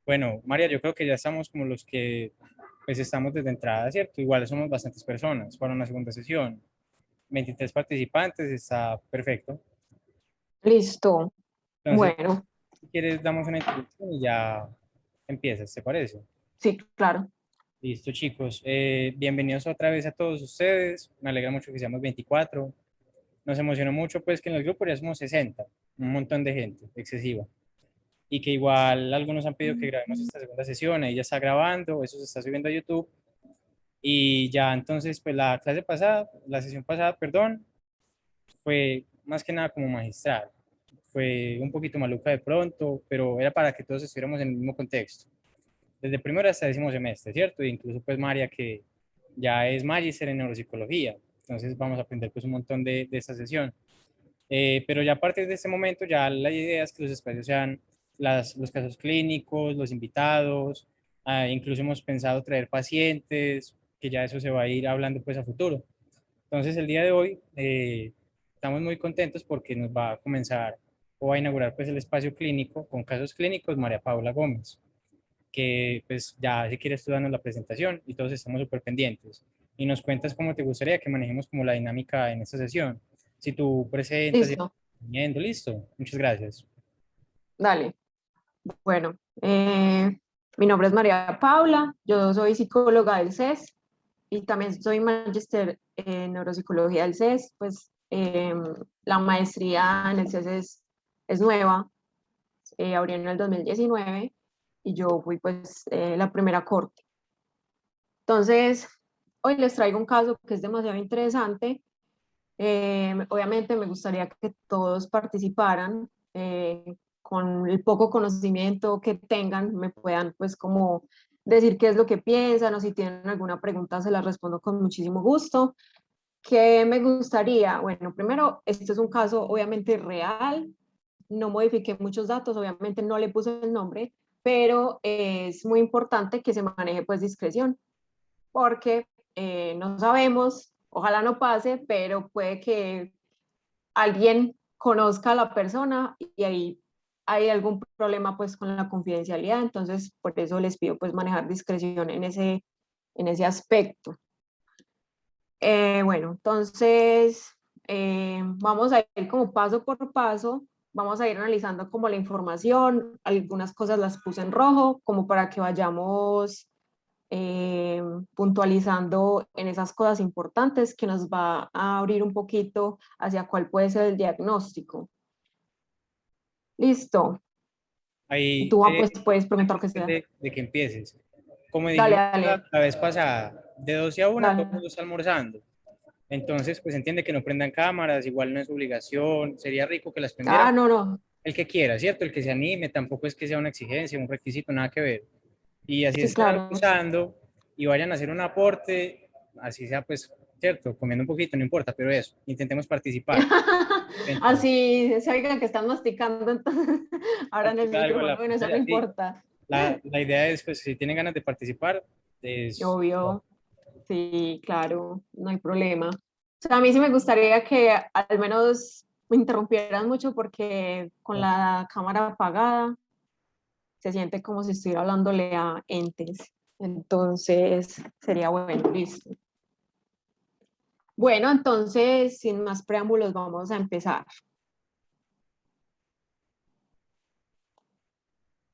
Bueno, María, yo creo que ya estamos como los que pues estamos desde entrada, ¿cierto? Igual somos bastantes personas para una segunda sesión. 23 participantes, está perfecto. Listo. Entonces, Bueno, si quieres, damos una introducción y ya empiezas, ¿te parece? sí, claro. Listo, chicos. Bienvenidos otra vez a todos ustedes. Me alegra mucho que seamos 24. Nos emocionó mucho pues que en el grupo ya somos 60, un montón de gente, excesiva. Y que igual algunos han pedido que grabemos esta segunda sesión, ahí ya está grabando, eso se está subiendo a YouTube. Y ya entonces, pues la clase pasada, la sesión pasada, perdón, fue más que nada como magistral. Fue un poquito maluca de pronto, pero era para que todos estuviéramos en el mismo contexto. Desde primero hasta décimo semestre, ¿cierto? E incluso pues María, que ya es magíster en neuropsicología. Entonces vamos a aprender pues un montón de esta sesión. Pero ya a partir de este momento, ya la idea es que los espacios sean los casos clínicos, los invitados, incluso hemos pensado traer pacientes, que ya eso se va a ir hablando pues a futuro. Entonces el día de hoy estamos muy contentos porque nos va a comenzar o va a inaugurar pues el espacio clínico con casos clínicos María Paula Gómez, que pues ya si quieres tú danos la presentación y todos estamos súper pendientes. Y nos cuentas cómo te gustaría que manejemos como la dinámica en esta sesión. Si tú presentas y Listo. viendo, listo. Muchas gracias. Dale. Bueno, mi nombre es María Paula, yo soy psicóloga del CES y también soy magíster en neuropsicología del CES. Pues la maestría en el CES es nueva, abrió en el 2019 y yo fui pues la primera corte. Entonces, hoy les traigo un caso que es demasiado interesante. Obviamente me gustaría que todos participaran, con el poco conocimiento que tengan, me puedan pues como decir qué es lo que piensan o si tienen alguna pregunta se las respondo con muchísimo gusto. ¿Qué me gustaría? Bueno, primero, este es un caso obviamente real, no modifiqué muchos datos, obviamente no le puse el nombre, pero es muy importante que se maneje pues discreción porque no sabemos, ojalá no pase, pero puede que alguien conozca a la persona y ahí hay algún problema pues con la confidencialidad, entonces por eso les pido pues manejar discreción en ese aspecto. Bueno, entonces vamos a ir como paso por paso, vamos a ir analizando como la información, algunas cosas las puse en rojo como para que vayamos eh, puntualizando en esas cosas importantes que nos va a abrir un poquito hacia cuál puede ser el diagnóstico. Listo. Ahí, Tú pues puedes preguntar lo que antes sea. de que empieces, como Dale, dijimos dale, la vez pasada, de 12 a 1 todo el dale. mundo está almorzando. Entonces, pues entiende que no prendan cámaras, igual no es obligación, sería rico que las prendieran Ah, no, no. el que quiera, ¿cierto? El que se anime, tampoco es que sea una exigencia, un requisito, nada que ver. Y así Sí, estén claro. almorzando y vayan a hacer un aporte, así sea, pues, ¿cierto? Comiendo un poquito, no importa, pero eso, intentemos participar. Entonces, Así se oigan que están masticando, entonces ahora en el algo en micrófono, la bueno, eso no pantalla, sí. importa. La idea es, pues, si tienen ganas de participar, es... Obvio, sí, claro, no hay problema. O sea, a mí sí me gustaría que al menos me interrumpieran mucho porque con la cámara apagada se siente como si estuviera hablándole a entes. Entonces, sería bueno, listo. Bueno, entonces, sin más preámbulos, vamos a empezar.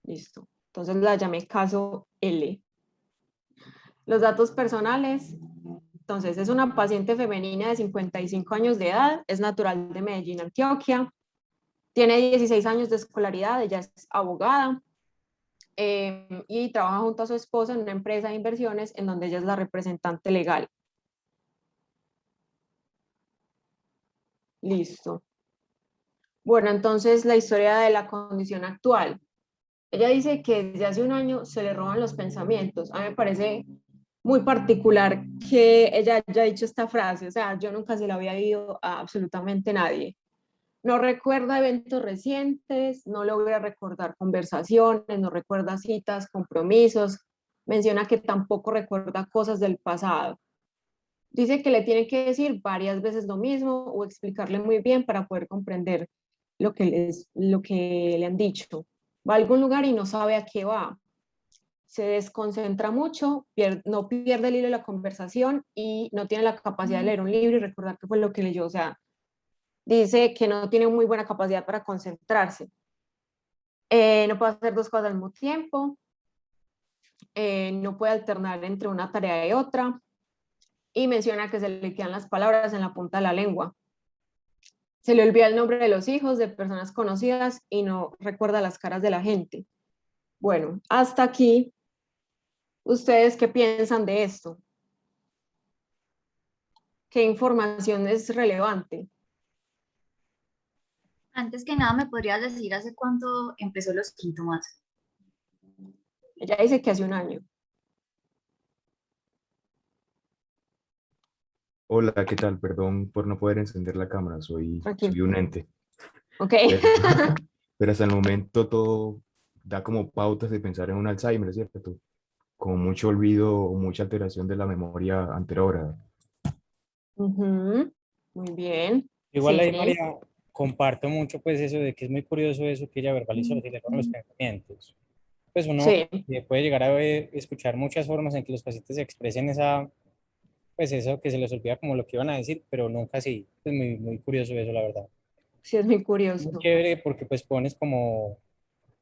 Listo. Entonces la llamé caso L. Los datos personales. Entonces, es una paciente femenina de 55 años de edad, es natural de Medellín, Antioquia, tiene 16 años de escolaridad, ella es abogada, y trabaja junto a su esposo en una empresa de inversiones en donde ella es la representante legal. Listo. Bueno, entonces la historia de la condición actual. Ella dice que desde hace un año se le roban los pensamientos. A mí me parece muy particular que ella haya dicho esta frase. O sea, yo nunca se la había oído a absolutamente nadie. No recuerda eventos recientes, no logra recordar conversaciones, no recuerda citas, compromisos. Menciona que tampoco recuerda cosas del pasado. Dice que le tiene que decir varias veces lo mismo o explicarle muy bien para poder comprender lo que le han dicho. Va a algún lugar y no sabe a qué va. se desconcentra mucho, no pierde el hilo de la conversación y no tiene la capacidad de leer un libro y recordar qué fue lo que leyó. O sea, dice que no tiene muy buena capacidad para concentrarse. No puede hacer dos cosas al mismo tiempo, no puede alternar entre una tarea y otra, y menciona que se le quedan las palabras en la punta de la lengua. Se le olvida el nombre de los hijos, de personas conocidas, y no recuerda las caras de la gente. Bueno, hasta aquí, ¿ustedes qué piensan de esto? ¿Qué información es relevante? Antes que nada, ¿me podrías decir hace cuánto empezó los síntomas? Ella dice que hace un año. Hola, ¿qué tal? Perdón por no poder encender la cámara, Aquí. soy un ente. Ok. Pero, pero hasta el momento todo da como pautas de pensar en un Alzheimer, ¿cierto? Con mucho olvido o mucha alteración de la memoria anterior. Ujú. Muy bien. Igual ahí, Sí, María, comparto mucho pues eso de que es muy curioso eso que ella verbalizó, si le fueron los pensamientos. Pues uno sí, puede llegar a escuchar muchas formas en que los pacientes expresen esa, pues eso que se les olvida como lo que iban a decir, pero nunca así. Es muy, muy curioso eso, la verdad. sí, es muy Muy curioso. chévere porque pues pones como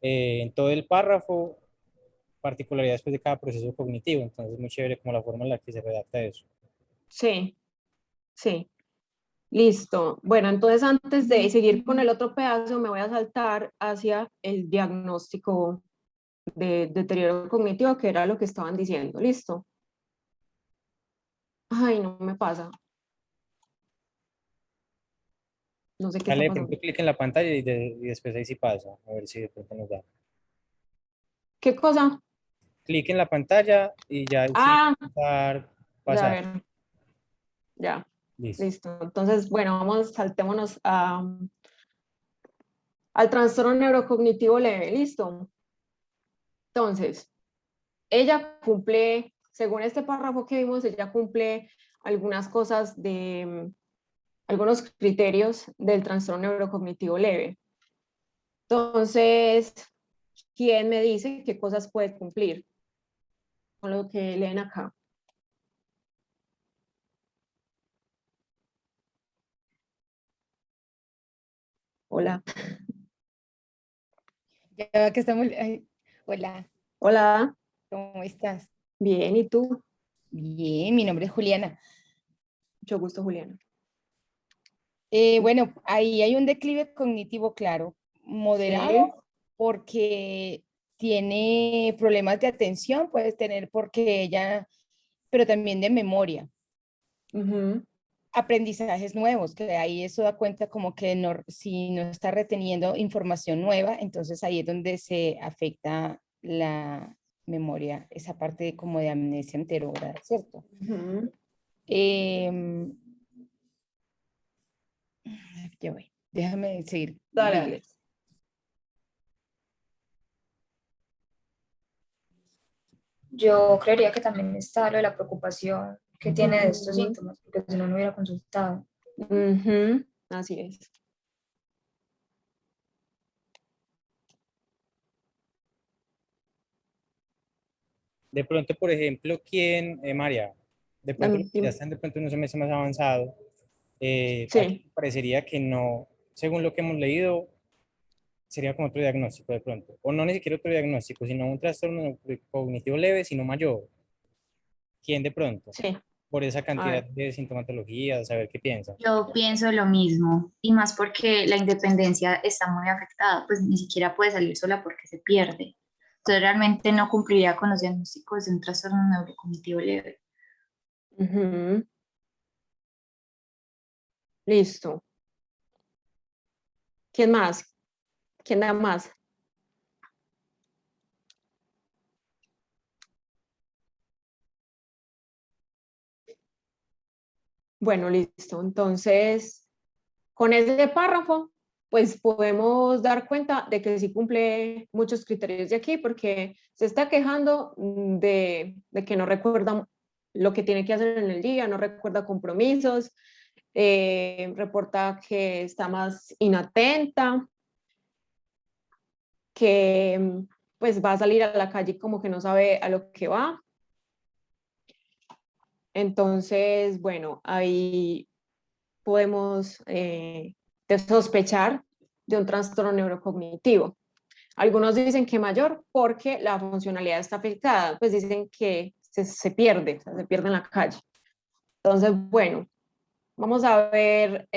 en todo el párrafo particularidades pues, de cada proceso cognitivo, entonces es muy chévere como la forma en la que se redacta eso. Sí, sí. Listo. Bueno, entonces antes de seguir con el otro pedazo, me voy a saltar hacia el diagnóstico de deterioro cognitivo, que era lo que estaban diciendo. Listo. Ay, no me pasa. No sé qué está Dale de pronto pasando. clic en la pantalla y después ahí sí pasa, a ver si de pronto nos da. ¿Qué cosa? Clic en la pantalla y ya ahí sí Ah, ya a pasar. ver, ya. Listo. Listo. Entonces, bueno, saltémonos al trastorno neurocognitivo leve. Listo. Entonces, ella cumple, según este párrafo que vimos, ella cumple algunas cosas algunos criterios del trastorno neurocognitivo leve. Entonces, ¿quién me dice qué cosas puede cumplir con lo que leen acá? Hola. Ya veo que estamos. Ay, hola, Hola. ¿cómo estás? Bien, ¿y tú? Bien, mi nombre es Juliana. Mucho gusto, Juliana. Bueno, ahí hay un declive cognitivo claro, Sí. moderado, porque tiene problemas de atención, puedes tener porque ella, pero también de memoria, Ujú. aprendizajes nuevos, que ahí eso da cuenta como que no, si no está reteniendo información nueva, entonces ahí es donde se afecta la memoria, esa parte como de amnesia anterior, ¿cierto? Ujú. Em, ya voy, déjame seguir. Dale, dale. Yo creería que también está lo de la preocupación que tiene de estos Ujú. síntomas, porque si no, no hubiera consultado. Ujú. Así es. De pronto, por ejemplo, ¿quién, María? De pronto, los que ya Dime. están de pronto en un semestre más avanzado, aquí Sí. parecería que no, según lo que hemos leído, sería como otro diagnóstico de pronto. O no ni siquiera otro diagnóstico, sino un trastorno cognitivo leve, sino mayor. ¿Quién de pronto? Sí. Por esa A cantidad ver. de sintomatología, saber qué piensa. Yo pienso lo mismo, y más porque la independencia está muy afectada, pues ni siquiera puede salir sola porque se pierde. Entonces realmente no cumpliría con los diagnósticos de un trastorno neurocognitivo leve. Ujú. Listo. ¿Quién más? ¿Quién da más? Bueno, listo. Entonces, con ese párrafo, pues podemos dar cuenta de que sí cumple muchos criterios de aquí, porque se está quejando de que no recuerda lo que tiene que hacer en el día, no recuerda compromisos, reporta que está más inatenta, que pues va a salir a la calle como que no sabe a lo que va. Entonces, bueno, ahí podemos sospechar de un trastorno neurocognitivo. Algunos dicen que mayor porque la funcionalidad está afectada, pues dicen que se pierde, o sea, se pierde en la calle. Entonces, bueno, vamos a ver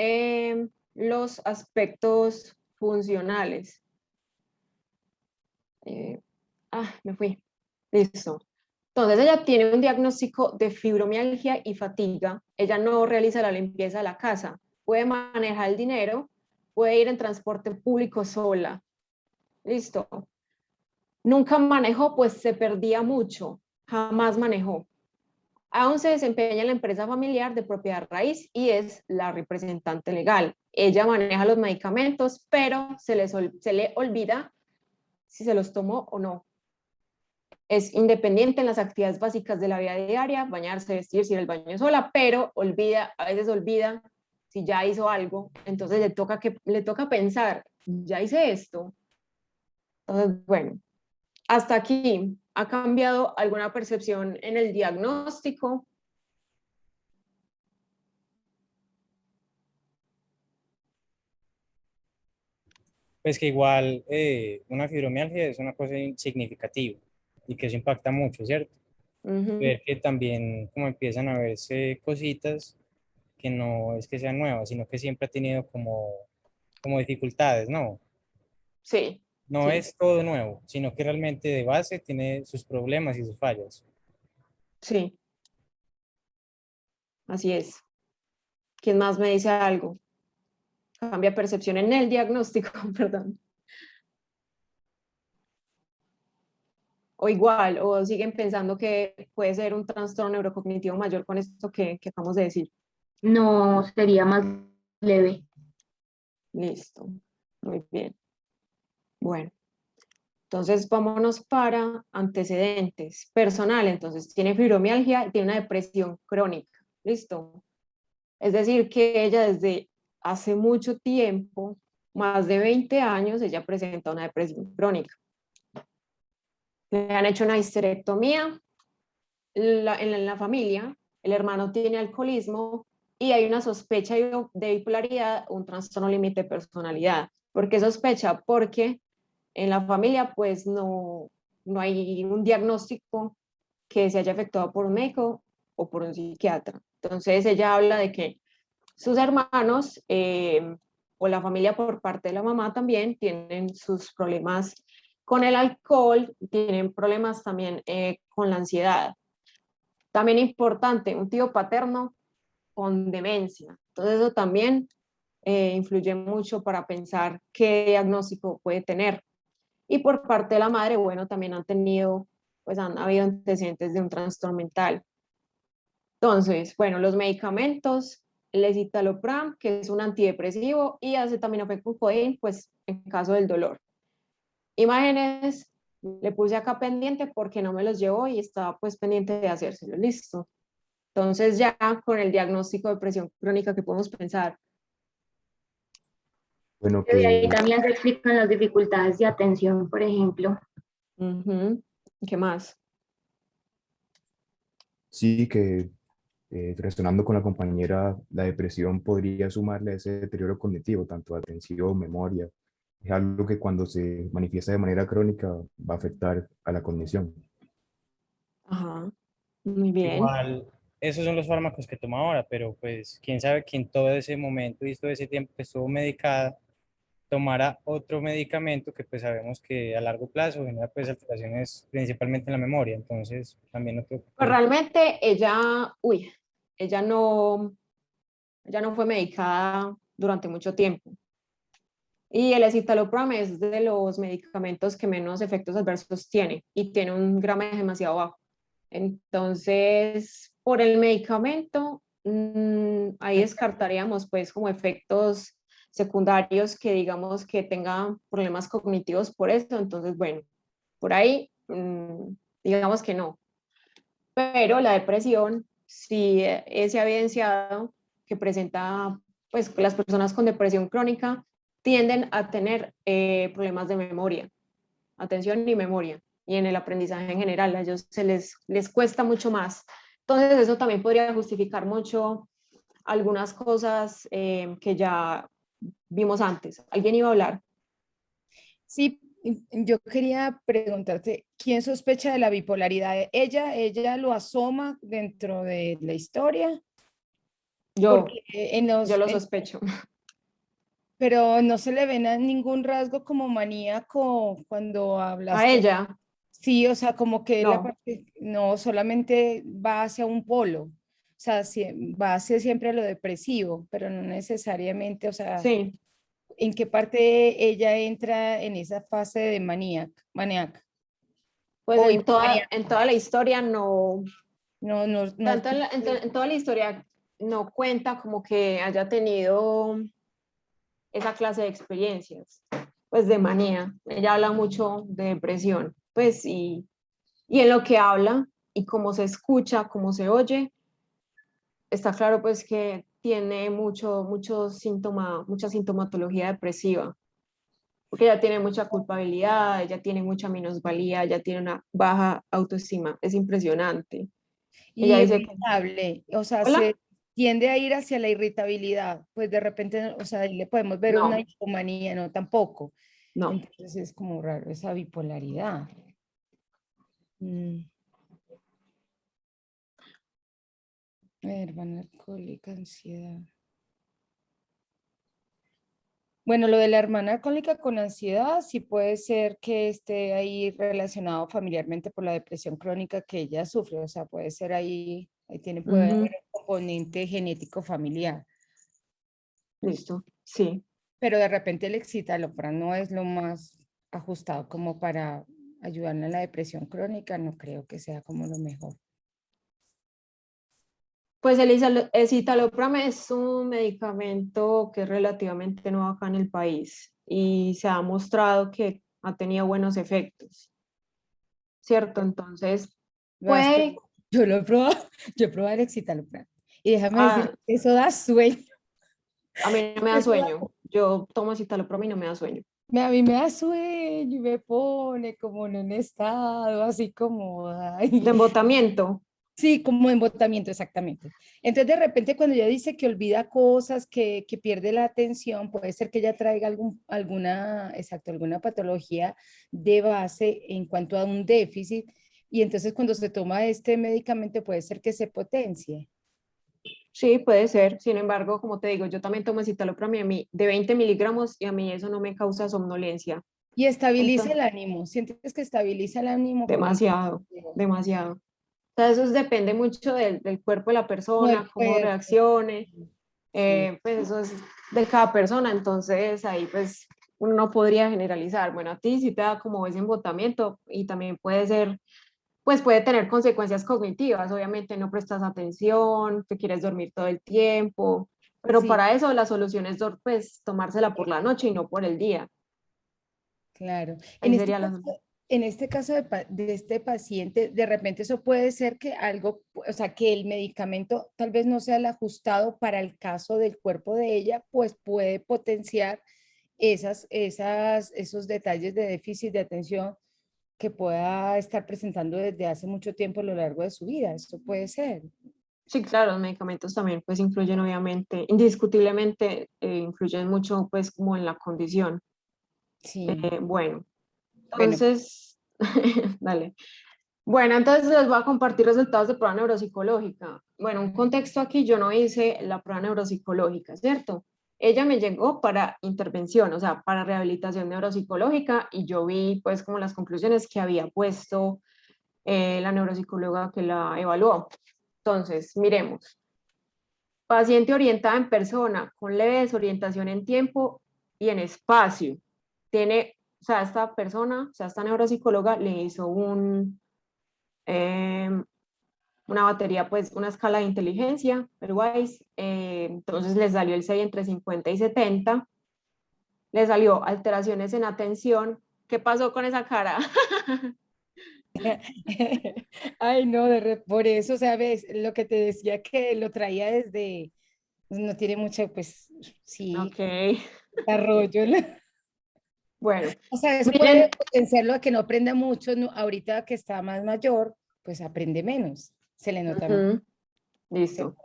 los aspectos funcionales. Me fui. Listo. Entonces ella tiene un diagnóstico de fibromialgia y fatiga. Ella no realiza la limpieza de la casa. Puede manejar el dinero, puede ir en transporte público sola. Listo. Nunca manejó, pues se perdía mucho. Jamás manejó. Aún se desempeña en la empresa familiar de propiedad raíz y es la representante legal. Ella maneja los medicamentos, pero se le olvida si se los tomó o no. Es independiente en las actividades básicas de la vida diaria, bañarse, vestirse, ir al baño sola, pero a veces olvida si ya hizo algo, entonces le toca pensar, ya hice esto. Entonces, bueno, hasta aquí, ¿ha cambiado alguna percepción en el diagnóstico? Pues que igual una fibromialgia es una cosa significativa y que eso impacta mucho, ¿cierto? Ujú. Ver que también como empiezan a verse cositas que no es que sean nuevas, sino que siempre ha tenido como dificultades, ¿no? Sí, No sí, es todo nuevo, sino que realmente de base tiene sus problemas y sus fallas. sí, así es. ¿Quién más me dice algo? Cambia percepción en el diagnóstico, perdón. O igual, o siguen pensando que puede ser un trastorno neurocognitivo mayor con esto que acabamos de decir. No, sería más leve. Listo, muy bien. Bueno, entonces vámonos para antecedentes. Personal, entonces tiene fibromialgia y tiene una depresión crónica. Listo. Es decir, que ella desde hace mucho tiempo, más de 20 años, ella presenta una depresión crónica. Le han hecho una histerectomía en la familia, el hermano tiene alcoholismo y hay una sospecha de bipolaridad, un trastorno límite de personalidad. ¿Por qué sospecha? Porque en la familia pues no hay un diagnóstico que se haya efectuado por un médico o por un psiquiatra. Entonces ella habla de que sus hermanos o la familia por parte de la mamá también tienen sus problemas con el alcohol, tienen problemas también con la ansiedad. También importante, un tío paterno con demencia. Entonces eso también influye mucho para pensar qué diagnóstico puede tener. Y por parte de la madre, bueno, también han habido antecedentes de un trastorno mental. Entonces, bueno, los medicamentos, el escitalopram, que es un antidepresivo, y acetaminofén, pues en caso del dolor. Imágenes, le puse acá pendiente porque no me los llevó y estaba pues pendiente de hacérselo, listo. Entonces ya con el diagnóstico de depresión crónica que podemos pensar. Bueno, Y ahí que también se explican las dificultades de atención, por ejemplo. Ujú. ¿Qué más? sí, que resonando con la compañera, la depresión podría sumarle a ese deterioro cognitivo, tanto atención, memoria. Es algo que cuando se manifiesta de manera crónica va a afectar a la cognición. Ajá, muy bien. Igual, esos son los fármacos que toma ahora, pero pues quién sabe que en todo ese momento y todo ese tiempo que estuvo medicada, tomara otro medicamento que pues sabemos que a largo plazo genera pues alteraciones principalmente en la memoria, entonces también otro Pues cosa. realmente ella no fue medicada durante mucho tiempo. Y el escitalopram es de los medicamentos que menos efectos adversos tiene y tiene un gramaje demasiado bajo. Entonces, por el medicamento, ahí descartaríamos pues como efectos secundarios que digamos que tengan problemas cognitivos por eso. Entonces, bueno, por ahí digamos que no. Pero la depresión sí se ha evidenciado que presenta, pues las personas con depresión crónica tienden a tener problemas de memoria, atención y memoria, y en el aprendizaje en general, a ellos les cuesta mucho más. Entonces eso también podría justificar mucho algunas cosas que ya vimos antes. ¿Alguien iba a hablar? Sí, yo quería preguntarte, ¿quién sospecha de la bipolaridad? ¿Ella lo asoma dentro de la historia? Yo, Porque yo lo sospecho. pero no se le ven a ningún rasgo como maníaco cuando A hablaste. ella, Sí, o sea, como que la no, parte, no, solamente va hacia un polo, o sea, va hacia siempre lo depresivo, pero no necesariamente, o sea, sí. ¿en qué parte ella entra en esa fase de maníaca? Pues O hipomaníaca, en toda la historia no, no, no, no, tanto en toda la historia no cuenta como que haya tenido esa clase de experiencias, pues de manía. Ella habla mucho de depresión, pues y en lo que habla y cómo se escucha, cómo se oye, está claro pues que tiene mucho síntoma, mucha sintomatología depresiva, porque ella tiene mucha culpabilidad, ella tiene mucha minusvalía, ella tiene una baja autoestima, es impresionante. Ella y dice que, irritable, o sea, hola, se tiende a ir hacia la irritabilidad, pues de repente, o sea, ahí le podemos ver una no, hipomanía, no, tampoco. no. Entonces es como raro esa bipolaridad. Mm. Hermana alcohólica, ansiedad. Bueno, lo de la hermana alcohólica con ansiedad sí puede ser que esté ahí relacionado familiarmente por la depresión crónica que ella sufre, o sea, puede ser puede haber Ujú, un componente genético familiar, listo, sí. pero de repente el escitalopram no es lo más ajustado como para ayudarle a la depresión crónica, no creo que sea como lo mejor. Pues el escitalopram es un medicamento que es relativamente nuevo acá en el país y se ha mostrado que ha tenido buenos efectos, ¿cierto? Entonces, Basta, puede, yo lo he probado, yo he probado el escitalopram y déjame decir, ah, eso da sueño. a mí no me da sueño, yo tomo escitalopram y no me da sueño. A mí me da sueño y me pone como en un estado así como, De ay, embotamiento, sí, como embotamiento exactamente. Entonces de repente cuando ella dice que olvida cosas, que pierde la atención, puede ser que ella traiga alguna patología de base en cuanto a un déficit y entonces cuando se toma este medicamento puede ser que se potencie sí, puede ser. Sin embargo, como te digo, yo también tomo escitalopram y a mí de 20 miligramos y a mí eso no me causa somnolencia. y estabiliza Entonces, el ánimo. ¿Sientes que estabiliza el ánimo como demasiado, demasiado. Entonces, eso depende mucho del cuerpo de la como el persona, cómo cuerpo? reaccione, Sí. pues eso es de cada persona, entonces ahí pues uno no podría generalizar. Bueno, a ti sí te da como ese embotamiento y también puede ser, pues puede tener consecuencias cognitivas, obviamente no prestas atención, te quieres dormir todo el tiempo, pero Sí, para eso la solución es pues tomársela por la noche y no por el día. claro. Ahí sería la... En este caso de este paciente, de repente eso puede ser que algo, o sea, que el medicamento tal vez no sea el ajustado para el caso del cuerpo de ella, pues puede potenciar esos detalles de déficit de atención que pueda estar presentando desde hace mucho tiempo a lo largo de su vida. Esto puede ser. Sí, claro, los medicamentos también pues influyen obviamente, indiscutiblemente influyen mucho pues como en la condición. Sí. Bueno, Bueno, entonces, dale. Bueno, entonces les voy a compartir resultados de prueba neuropsicológica. Bueno, un contexto aquí, yo no hice la prueba neuropsicológica, ¿cierto? Ella me llegó para intervención, o sea, para rehabilitación neuropsicológica y yo vi pues como las conclusiones que había puesto la neuropsicóloga que la evaluó. Entonces, miremos. Paciente orientada en persona, con leve desorientación en tiempo y en espacio. Tiene, o sea, esta persona, o sea, esta neuropsicóloga le hizo eh, una batería, pues una escala de inteligencia, Pairwise, entonces le salió el 6 entre 50 y 70, le salió alteraciones en atención. ¿Qué pasó con esa cara? ay, no, por eso, ¿sabes? Lo que te decía que lo traía desde, no tiene mucho, pues, sí, Ok, desarrollo. Bueno, O sea, eso miren, puede potenciarlo a que no aprenda mucho, ahorita que está más mayor, pues aprende menos, se le nota más. ujú, listo.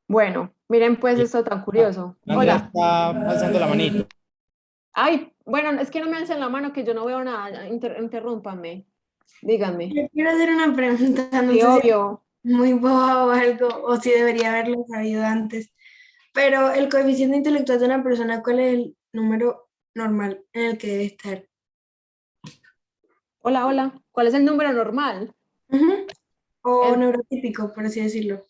Bueno, miren pues Y- esto tan ah, curioso. Andrea Hola. está alzando la manito. Ay, bueno, es que no me alcen la mano que yo no veo nada. Interrúmpanme. Díganme. Yo quiero hacer una pregunta, no Sí, sé si es obvio. muy boba o algo, o si debería haberlo sabido antes, pero el coeficiente intelectual de una persona, ¿cuál es el número normal en el que debe estar? Hola, hola. ¿Cuál es el número normal? Ujú. O Es, neurotípico, por así decirlo.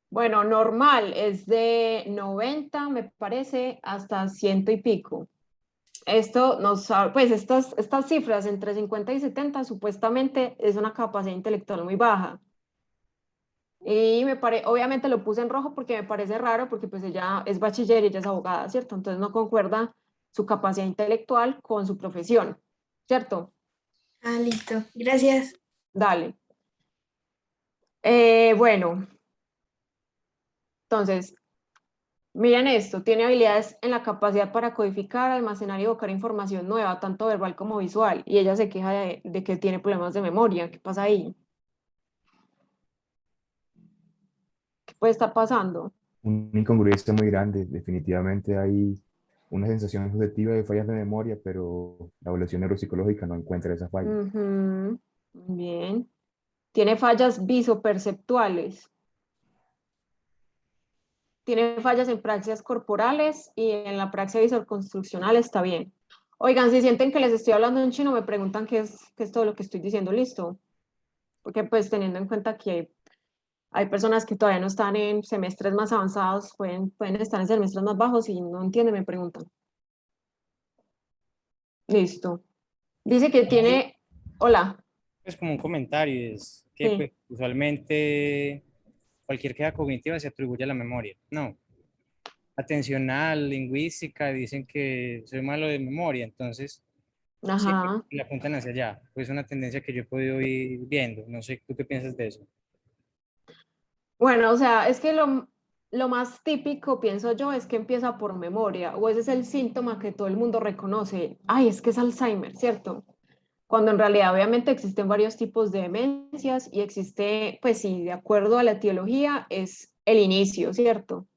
bueno, normal es de 90, me parece, hasta 100 y pico. Esto pues estas cifras entre 50 y 70 supuestamente es una capacidad intelectual muy baja. Y obviamente lo puse en rojo porque me parece raro, porque pues ella es bachiller y ella es abogada, ¿cierto? Entonces no concuerda su capacidad intelectual con su profesión, ¿cierto? Ah, listo. Gracias. Dale. Bueno, entonces, miren esto, tiene habilidades en la capacidad para codificar, almacenar y evocar información nueva, tanto verbal como visual, y ella se queja de que tiene problemas de memoria. ¿Qué pasa ahí? ¿Qué puede estar pasando? Una incongruencia muy grande. Definitivamente hay una sensación subjetiva de fallas de memoria, pero la evaluación neuropsicológica no encuentra esas fallas. Ujú, bien. Tiene fallas visoperceptuales. Tiene fallas en praxias corporales y en la praxia visoconstruccional está bien. Oigan, si sienten que les estoy hablando en chino, me preguntan qué es todo lo que estoy diciendo, listo. Porque pues teniendo en cuenta que hay personas que todavía no están en semestres más avanzados, pueden estar en semestres más bajos y no entienden, me preguntan. Listo. Dice que tiene, hola, Es como un comentario, es que sí, pues, usualmente cualquier queja cognitiva se atribuye a la memoria. No, atencional, lingüística, dicen que soy malo de memoria, entonces siempre ajá. le apuntan hacia allá. Pues es una tendencia que yo he podido ir viendo. No sé, ¿tú qué piensas de eso? Bueno, o sea, es que lo más típico, pienso yo, es que empieza por memoria, o ese es el síntoma que todo el mundo reconoce. Ay, es que es Alzheimer, ¿cierto? Cuando en realidad obviamente existen varios tipos de demencias y existe, pues sí, de acuerdo a la etiología, es el inicio, ¿cierto?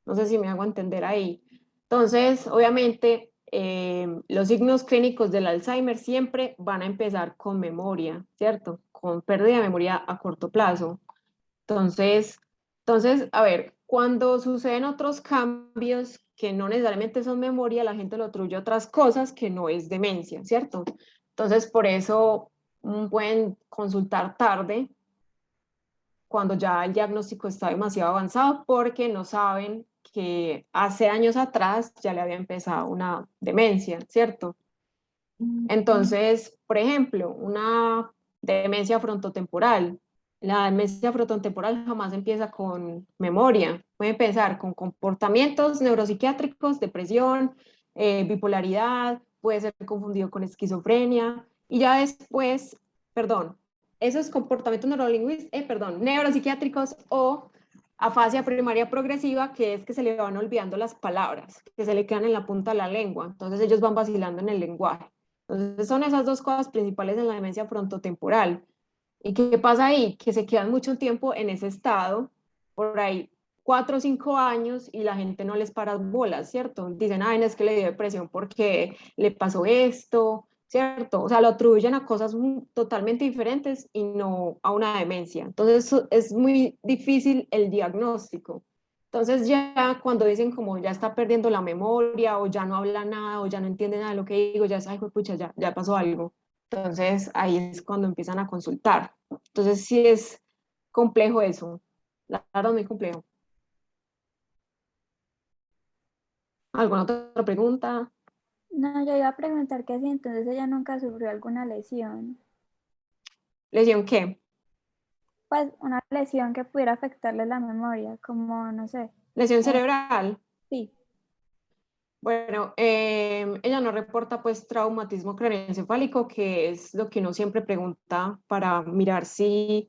No sé si me hago entender ahí. Entonces, obviamente, los signos clínicos del Alzheimer siempre van a empezar con memoria, ¿cierto? Con pérdida de memoria a corto plazo. Entonces, a ver, cuando suceden otros cambios que no necesariamente son memoria, la gente lo atribuye a otras cosas que no es demencia, ¿cierto? Entonces, por eso pueden consultar tarde cuando ya el diagnóstico está demasiado avanzado porque no saben que hace años atrás ya le había empezado una demencia, ¿cierto? Entonces, por ejemplo, una demencia frontotemporal. La demencia frontotemporal jamás empieza con memoria, puede empezar con comportamientos neuropsiquiátricos, depresión, bipolaridad, puede ser confundido con esquizofrenia y ya después, perdón, esos comportamientos neuropsiquiátricos o afasia primaria progresiva, que es que se le van olvidando las palabras, que se le quedan en la punta de la lengua, entonces ellos van vacilando en el lenguaje. Entonces son esas dos cosas principales en la demencia frontotemporal. ¿Y qué pasa ahí? Que se quedan mucho tiempo en ese estado, por ahí 4 o 5 años y la gente no les para bolas, ¿cierto? Dicen, ay, no es que le dio depresión porque le pasó esto, ¿cierto? O sea, lo atribuyen a cosas totalmente diferentes y no a una demencia. Entonces es muy difícil el diagnóstico. Entonces ya cuando dicen como ya está perdiendo la memoria o ya no habla nada o ya no entiende nada de lo que digo, ya es, ay, pucha, ya pasó algo. Entonces ahí es cuando empiezan a consultar. Entonces sí es complejo eso. La verdad, muy complejo. ¿Alguna otra pregunta? No, yo iba a preguntar que si entonces ella nunca sufrió alguna lesión, ¿Lesión qué? pues una lesión que pudiera afectarle la memoria, como, no sé, ¿Lesión eh, cerebral? sí. Bueno, ella no reporta pues traumatismo craneoencefálico, que es lo que uno siempre pregunta para mirar si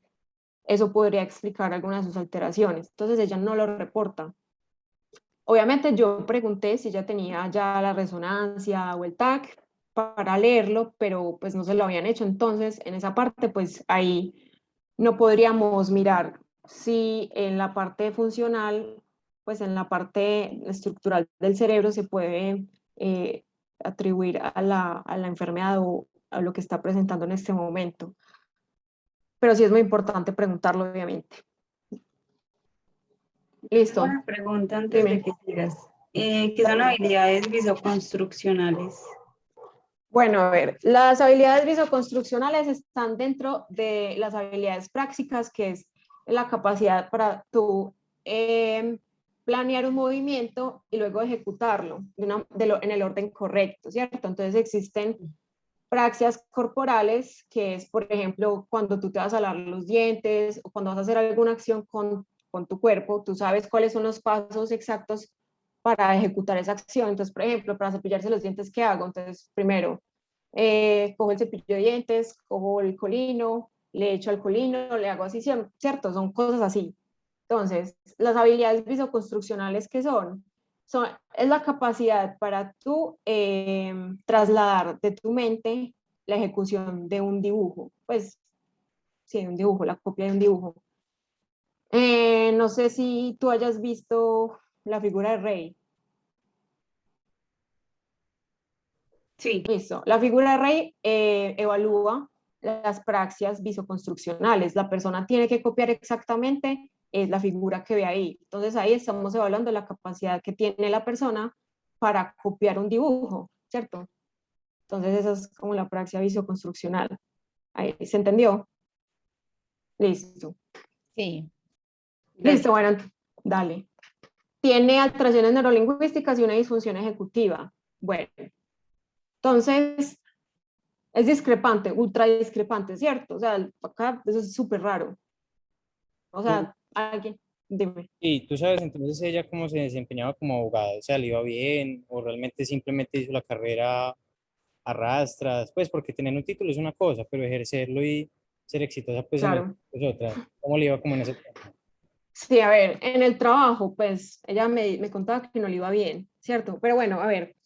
eso podría explicar alguna de sus alteraciones. Entonces ella no lo reporta. Obviamente yo pregunté si ella tenía ya la resonancia o el TAC para leerlo, pero pues no se lo habían hecho. Entonces, en esa parte, pues ahí no podríamos mirar si en la parte funcional, pues en la parte estructural del cerebro se puede atribuir a la enfermedad o a lo que está presentando en este momento. Pero sí es muy importante preguntarlo, obviamente. Listo. Una pregunta antes Dime. de que sigas. ¿Qué son habilidades visoconstruccionales? Bueno, a ver, las habilidades visoconstruccionales están dentro de las habilidades prácticas, que es la capacidad para tú planear un movimiento y luego ejecutarlo en el orden correcto, ¿cierto? Entonces existen praxias corporales, que es, por ejemplo, cuando tú te vas a lavar los dientes o cuando vas a hacer alguna acción con tu cuerpo, tú sabes cuáles son los pasos exactos para ejecutar esa acción. Entonces, por ejemplo, para cepillarse los dientes, ¿qué hago? Entonces, primero, cojo el cepillo de dientes, cojo el colino, le echo al colino, le hago así, ¿cierto? Son cosas así. Entonces, las habilidades visoconstruccionales, ¿qué son? Es la capacidad para tú trasladar de tu mente la ejecución de un dibujo. Pues, sí, un dibujo, la copia de un dibujo. No sé si tú hayas visto la figura de Rey. Sí. Listo. La figura de Rey evalúa las praxias visoconstruccionales. La persona tiene que copiar exactamente la figura que ve ahí. Entonces ahí estamos evaluando la capacidad que tiene la persona para copiar un dibujo, ¿cierto? Entonces esa es como la praxia visoconstruccional. Ahí, ¿se entendió? Listo. Sí. Listo, bueno, dale. Tiene alteraciones neurolingüísticas y una disfunción ejecutiva. Bueno, entonces es discrepante, ultra discrepante, ¿cierto? O sea, acá eso es súper raro. O sea, alguien, dime. Y tú sabes entonces ella cómo se desempeñaba como abogada, o sea, le iba bien o realmente simplemente hizo la carrera arrastras, pues porque tener un título es una cosa, pero ejercerlo y ser exitosa pues en el Claro. es otra. ¿Cómo le iba como en ese tema? Sí, a ver, en el trabajo, pues ella me contaba que no le iba bien, ¿cierto? Pero bueno, a ver,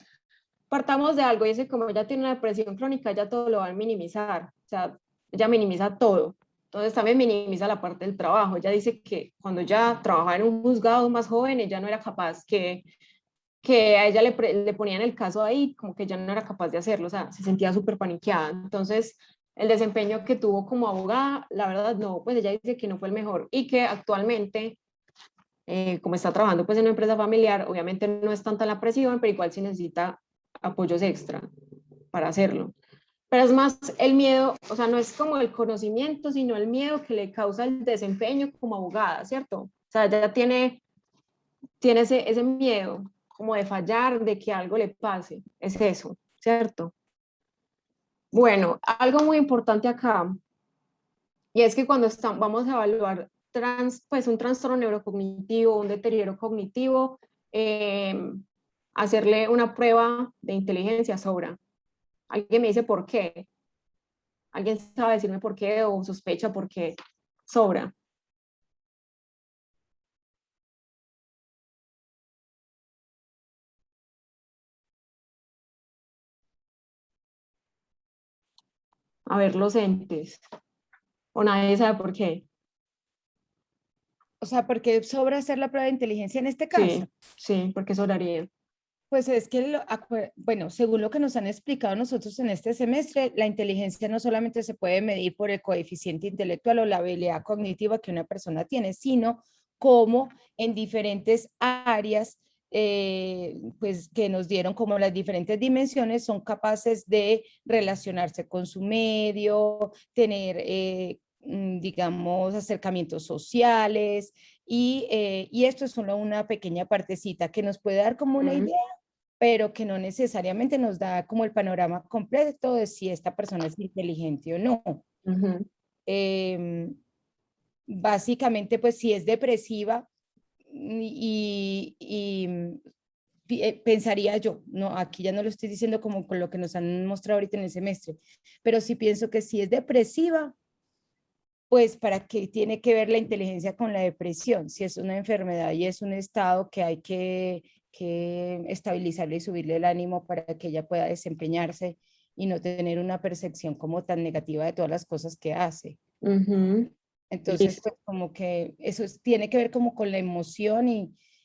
partamos de algo, y es que como ella tiene una depresión crónica, ya todo lo va a minimizar, o sea, ella minimiza todo. Entonces también minimiza la parte del trabajo. Ella dice que cuando ya trabajaba en un juzgado más joven, ella no era capaz, que a ella le ponían el caso ahí, como que ya no era capaz de hacerlo, o sea, se sentía súper paniqueada. Entonces, el desempeño que tuvo como abogada, la verdad, no, pues ella dice que no fue el mejor y que actualmente, como está trabajando pues en una empresa familiar, obviamente no es tanta la presión, pero igual sí necesita apoyos extra para hacerlo. Pero es más el miedo, o sea, no es como el conocimiento, sino el miedo que le causa el desempeño como abogada, ¿cierto? O sea, ella tiene ese miedo como de fallar, de que algo le pase, es eso, ¿cierto? Bueno, algo muy importante acá, y es que cuando vamos a evaluar pues un trastorno neurocognitivo, un deterioro cognitivo, hacerle una prueba de inteligencia sobra. ¿Alguien me dice por qué? ¿Alguien sabe decirme por qué o sospecha por qué sobra? A ver, los entes. O nadie sabe por qué. O sea, porque sobra hacer la prueba de inteligencia en este caso. Sí, sí, porque sobraría. Pues es que, bueno, según lo que nos han explicado nosotros en este semestre, la inteligencia no solamente se puede medir por el coeficiente intelectual o la habilidad cognitiva que una persona tiene, sino como en diferentes áreas, pues que nos dieron como las diferentes dimensiones, son capaces de relacionarse con su medio, tener, digamos, acercamientos sociales, y esto es solo una pequeña partecita que nos puede dar como una idea, pero que no necesariamente nos da como el panorama completo de si esta persona es inteligente o no. Básicamente, pues si es depresiva pensaría yo, no, aquí ya no lo estoy diciendo como con lo que nos han mostrado ahorita en el semestre, pero sí pienso que si es depresiva, pues para qué tiene que ver la inteligencia con la depresión, si es una enfermedad y es un estado que hay que estabilizarle y subirle el ánimo para que ella pueda desempeñarse y no tener una percepción como tan negativa de todas las cosas que hace. Ujú. Entonces, Listo. pues como que eso tiene que ver como con la emoción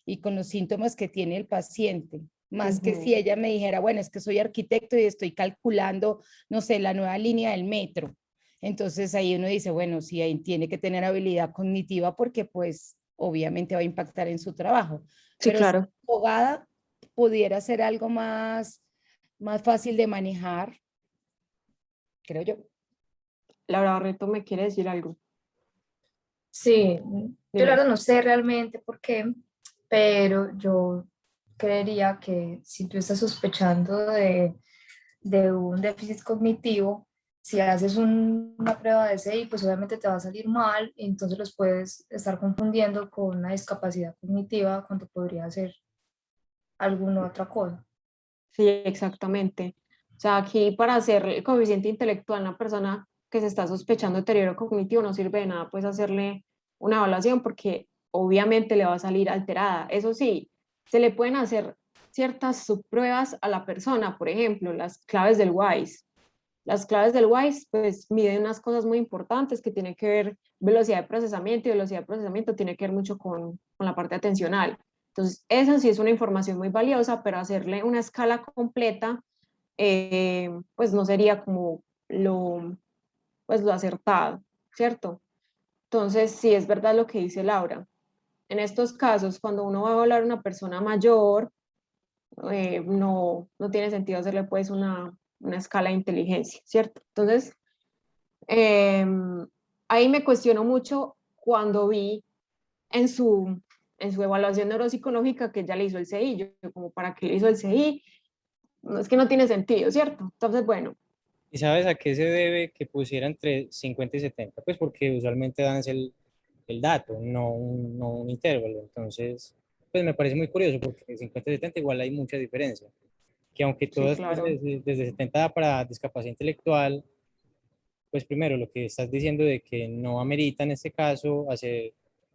y con los síntomas que tiene el paciente, más que si Ujú. ella me dijera, bueno, es que soy arquitecto y estoy calculando, no sé, la nueva línea del metro. Entonces ahí uno dice, bueno, sí, ahí tiene que tener habilidad cognitiva porque pues obviamente va a impactar en su trabajo. Sí, Pero si claro. abogada pudiera ser algo más fácil de manejar, creo yo. Laura Barreto me quiere decir algo. Sí, yo la Dime. verdad no sé realmente por qué, pero yo creería que si tú estás sospechando de un déficit cognitivo, si haces una prueba de SI, pues obviamente te va a salir mal, y entonces los puedes estar confundiendo con una discapacidad cognitiva cuando podría ser alguna otra cosa. Sí, exactamente. O sea, aquí para hacer el coeficiente intelectual a una persona que se está sospechando de deterioro cognitivo no sirve de nada, pues hacerle una evaluación porque obviamente le va a salir alterada. Eso sí, se le pueden hacer ciertas subpruebas a la persona, por ejemplo, las claves del WISE. Las claves del WISE pues miden unas cosas muy importantes que tienen que ver velocidad de procesamiento y velocidad de procesamiento tiene que ver mucho con la parte atencional. Entonces, esa sí es una información muy valiosa, pero hacerle una escala completa, pues no sería como pues lo acertado, ¿cierto? Entonces, sí es verdad lo que dice Laura. En estos casos, cuando uno va a evaluar a una persona mayor, no tiene sentido hacerle pues una escala de inteligencia, ¿cierto? Entonces, eh, ahí me cuestiono mucho cuando vi en su evaluación neuropsicológica que ya le hizo el CI. Yo como, ¿para qué le hizo el CI? No, es que no tiene sentido, ¿cierto? Entonces, bueno, ¿Y sabes a qué se debe que pusiera entre 50 y 70? Pues porque usualmente dan el dato, no un intervalo. Entonces, pues me parece muy curioso porque de 50 y 70 igual hay mucha diferencia. Que aunque sí, todas pues, claro. desde 70 para discapacidad intelectual, pues primero lo que estás diciendo de que no amerita en este caso hacer,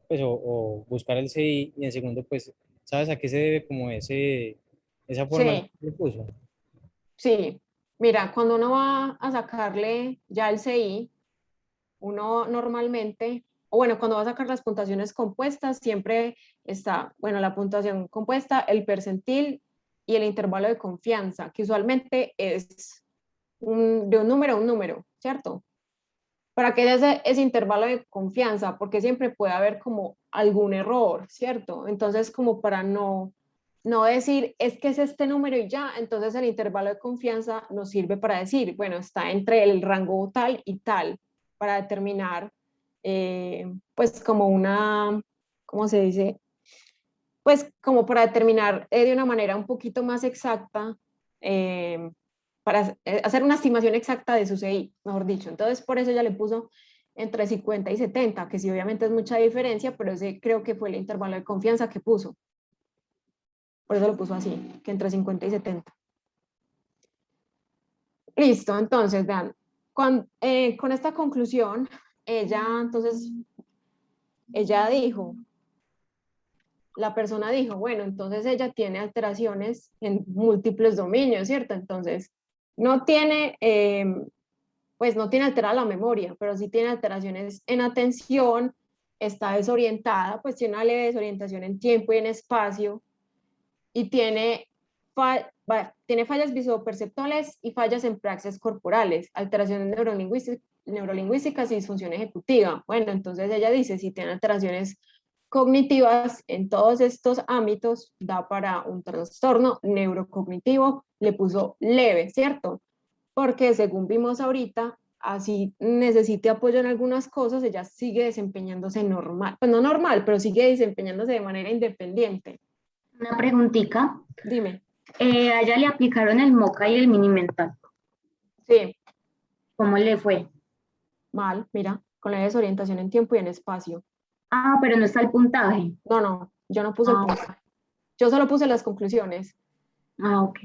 pues o buscar el CI, y en segundo, pues, ¿sabes a qué se debe como esa forma Sí, que le puso? sí. Mira, cuando uno va a sacarle ya el CI, uno normalmente, o bueno, cuando va a sacar las puntuaciones compuestas, siempre está, bueno, la puntuación compuesta, el percentil y el intervalo de confianza, que usualmente es de un número a un número, ¿cierto? Para que haya ese intervalo de confianza, porque siempre puede haber como algún error, ¿cierto? Entonces, como para no decir, es que es este número y ya, entonces el intervalo de confianza nos sirve para decir, bueno, está entre el rango tal y tal, para determinar, pues como ¿cómo se dice? Pues como para determinar de una manera un poquito más exacta, eh, para hacer una estimación exacta de su CI, mejor dicho. Entonces, por eso ella le puso entre 50 y 70, que sí, obviamente es mucha diferencia, pero ese creo que fue el intervalo de confianza que puso. Por eso lo puso así, que entre 50 y 70. Listo, entonces, vean, con esta conclusión, ella dijo, la persona dijo, bueno, entonces ella tiene alteraciones en múltiples dominios, ¿cierto? Entonces, no tiene, pues no tiene alterada la memoria, pero sí tiene alteraciones en atención, está desorientada, pues tiene una leve desorientación en tiempo y en espacio, y tiene fallas visoperceptuales y fallas en praxias corporales, alteraciones neurolingüísticas y disfunción ejecutiva. Bueno, entonces ella dice, si tiene alteraciones cognitivas en todos estos ámbitos, da para un trastorno neurocognitivo, le puso leve, ¿cierto? Porque según vimos ahorita, así necesite apoyo en algunas cosas, ella sigue desempeñándose normal, pues no normal, pero sigue desempeñándose de manera independiente. Una preguntita. Dime. A ella le aplicaron el MOCA y el mini mental. Sí, ¿Cómo le fue? mal, mira, con la desorientación en tiempo y en espacio. Ah, pero no está el puntaje. No, yo no puse el Ah, puntaje. Yo solo puse las conclusiones. ok.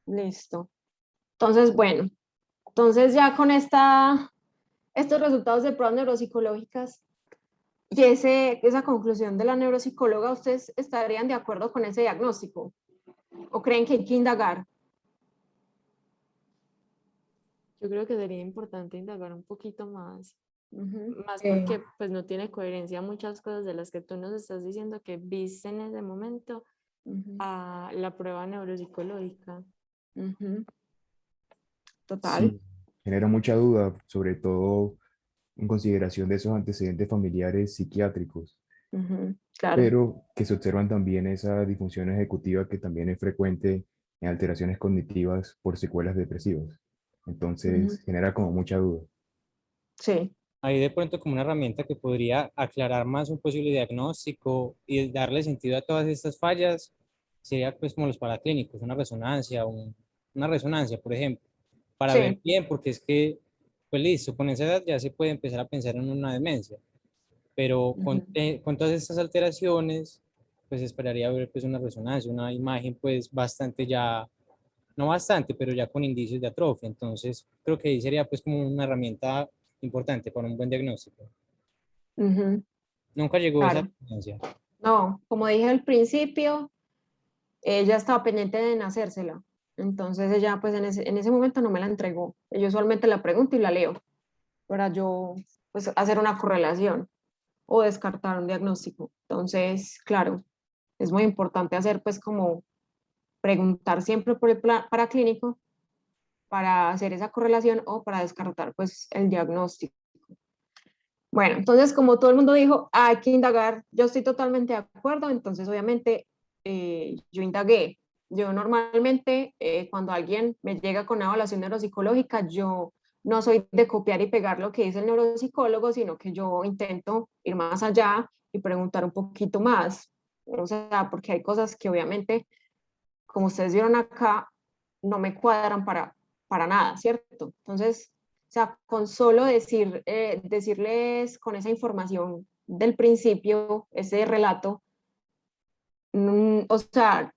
Listo. Entonces, bueno, entonces ya con estos resultados de pruebas neuropsicológicas y esa conclusión de la neuropsicóloga, ¿ustedes estarían de acuerdo con ese diagnóstico? ¿O creen que hay que indagar? Yo creo que sería importante indagar un poquito más, Ujú. más porque pues no tiene coherencia muchas cosas de las que tú nos estás diciendo que viste en ese momento Ujú. a la prueba neuropsicológica. Ujú. Total. Sí, genera mucha duda, sobre todo en consideración de esos antecedentes familiares psiquiátricos, Ujú. Claro. pero que se observan también esa disfunción ejecutiva que también es frecuente en alteraciones cognitivas por secuelas depresivas. Ujú. Entonces, genera como mucha duda. Sí. Ahí de pronto como una herramienta que podría aclarar más un posible diagnóstico y darle sentido a todas estas fallas sería pues como los paraclínicos, una resonancia, una resonancia, por ejemplo, para ver Sí. bien, porque es que, pues listo, con esa edad ya se puede empezar a pensar en una demencia, pero Ujú. con todas estas alteraciones, pues esperaría ver pues una resonancia, una imagen pues bastante ya, no bastante, pero ya con indicios de atrofia, entonces creo que ahí sería pues como una herramienta importante para un buen diagnóstico. Ujú. Nunca llegó esa Claro. experiencia. No, como dije al principio, ella estaba pendiente de hacérsela. Entonces ella pues en ese momento no me la entregó. Yo usualmente la pregunto y la leo para yo pues hacer una correlación o descartar un diagnóstico. Entonces, claro, es muy importante hacer pues como preguntar siempre por el paraclínico para hacer esa correlación o para descartar pues el diagnóstico. Bueno, entonces como todo el mundo dijo, hay que indagar, yo estoy totalmente de acuerdo, entonces obviamente yo indagué. Yo normalmente cuando alguien me llega con una evaluación neuropsicológica, yo no soy de copiar y pegar lo que dice el neuropsicólogo, sino que yo intento ir más allá y preguntar un poquito más. O sea, porque hay cosas que obviamente, como ustedes vieron acá, no me cuadran para nada, ¿cierto? Entonces, o sea, con solo decirles con esa información del principio, ese relato, o sea,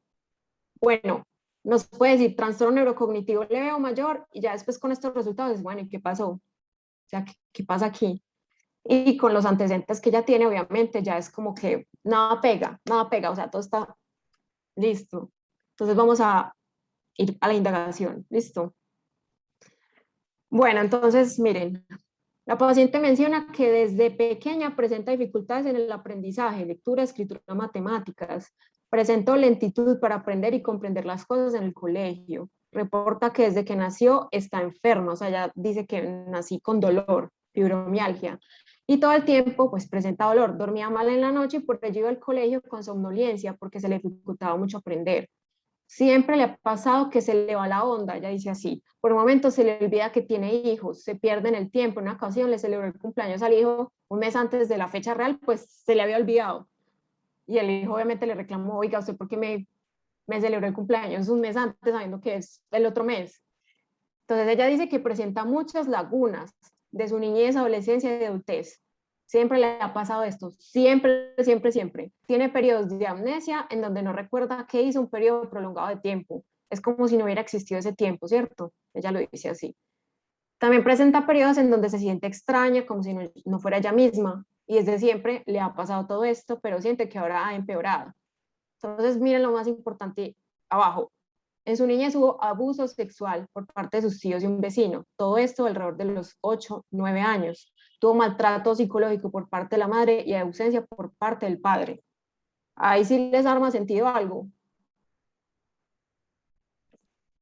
bueno, nos puede decir trastorno neurocognitivo leve o mayor y ya después con estos resultados, bueno, ¿y qué pasó? O sea, ¿qué pasa aquí? Y con los antecedentes que ella tiene, obviamente, ya es como que nada pega, o sea, todo está listo. Entonces vamos a ir a la indagación, listo. Bueno, entonces miren, la paciente menciona que desde pequeña presenta dificultades en el aprendizaje, lectura, escritura, matemáticas. Presentó lentitud para aprender y comprender las cosas en el colegio. Reporta que desde que nació está enferma, o sea, ya dice que nací con dolor, fibromialgia. Y todo el tiempo, pues presenta dolor. Dormía mal en la noche y por ello iba al colegio con somnolencia porque se le dificultaba mucho aprender. Siempre le ha pasado que se le va la onda, ella dice así. Por un momento se le olvida que tiene hijos, se pierde en el tiempo. En una ocasión le celebró el cumpleaños al hijo un mes antes de la fecha real, pues se le había olvidado. Y el hijo obviamente le reclamó, oiga, ¿usted por qué me celebró el cumpleaños un mes antes sabiendo que es el otro mes? Entonces ella dice que presenta muchas lagunas de su niñez, adolescencia y adultez. Siempre le ha pasado esto, siempre, siempre, siempre. Tiene periodos de amnesia en donde no recuerda qué hizo un periodo prolongado de tiempo. Es como si no hubiera existido ese tiempo, ¿cierto? Ella lo dice así. También presenta periodos en donde se siente extraña, como si no fuera ella misma. Y desde siempre le ha pasado todo esto, pero siente que ahora ha empeorado. Entonces, miren lo más importante abajo. En su niñez hubo abuso sexual por parte de sus tíos y un vecino. Todo esto alrededor de los 8, 9 años. Tuvo maltrato psicológico por parte de la madre y ausencia por parte del padre. Ahí sí les arma sentido algo.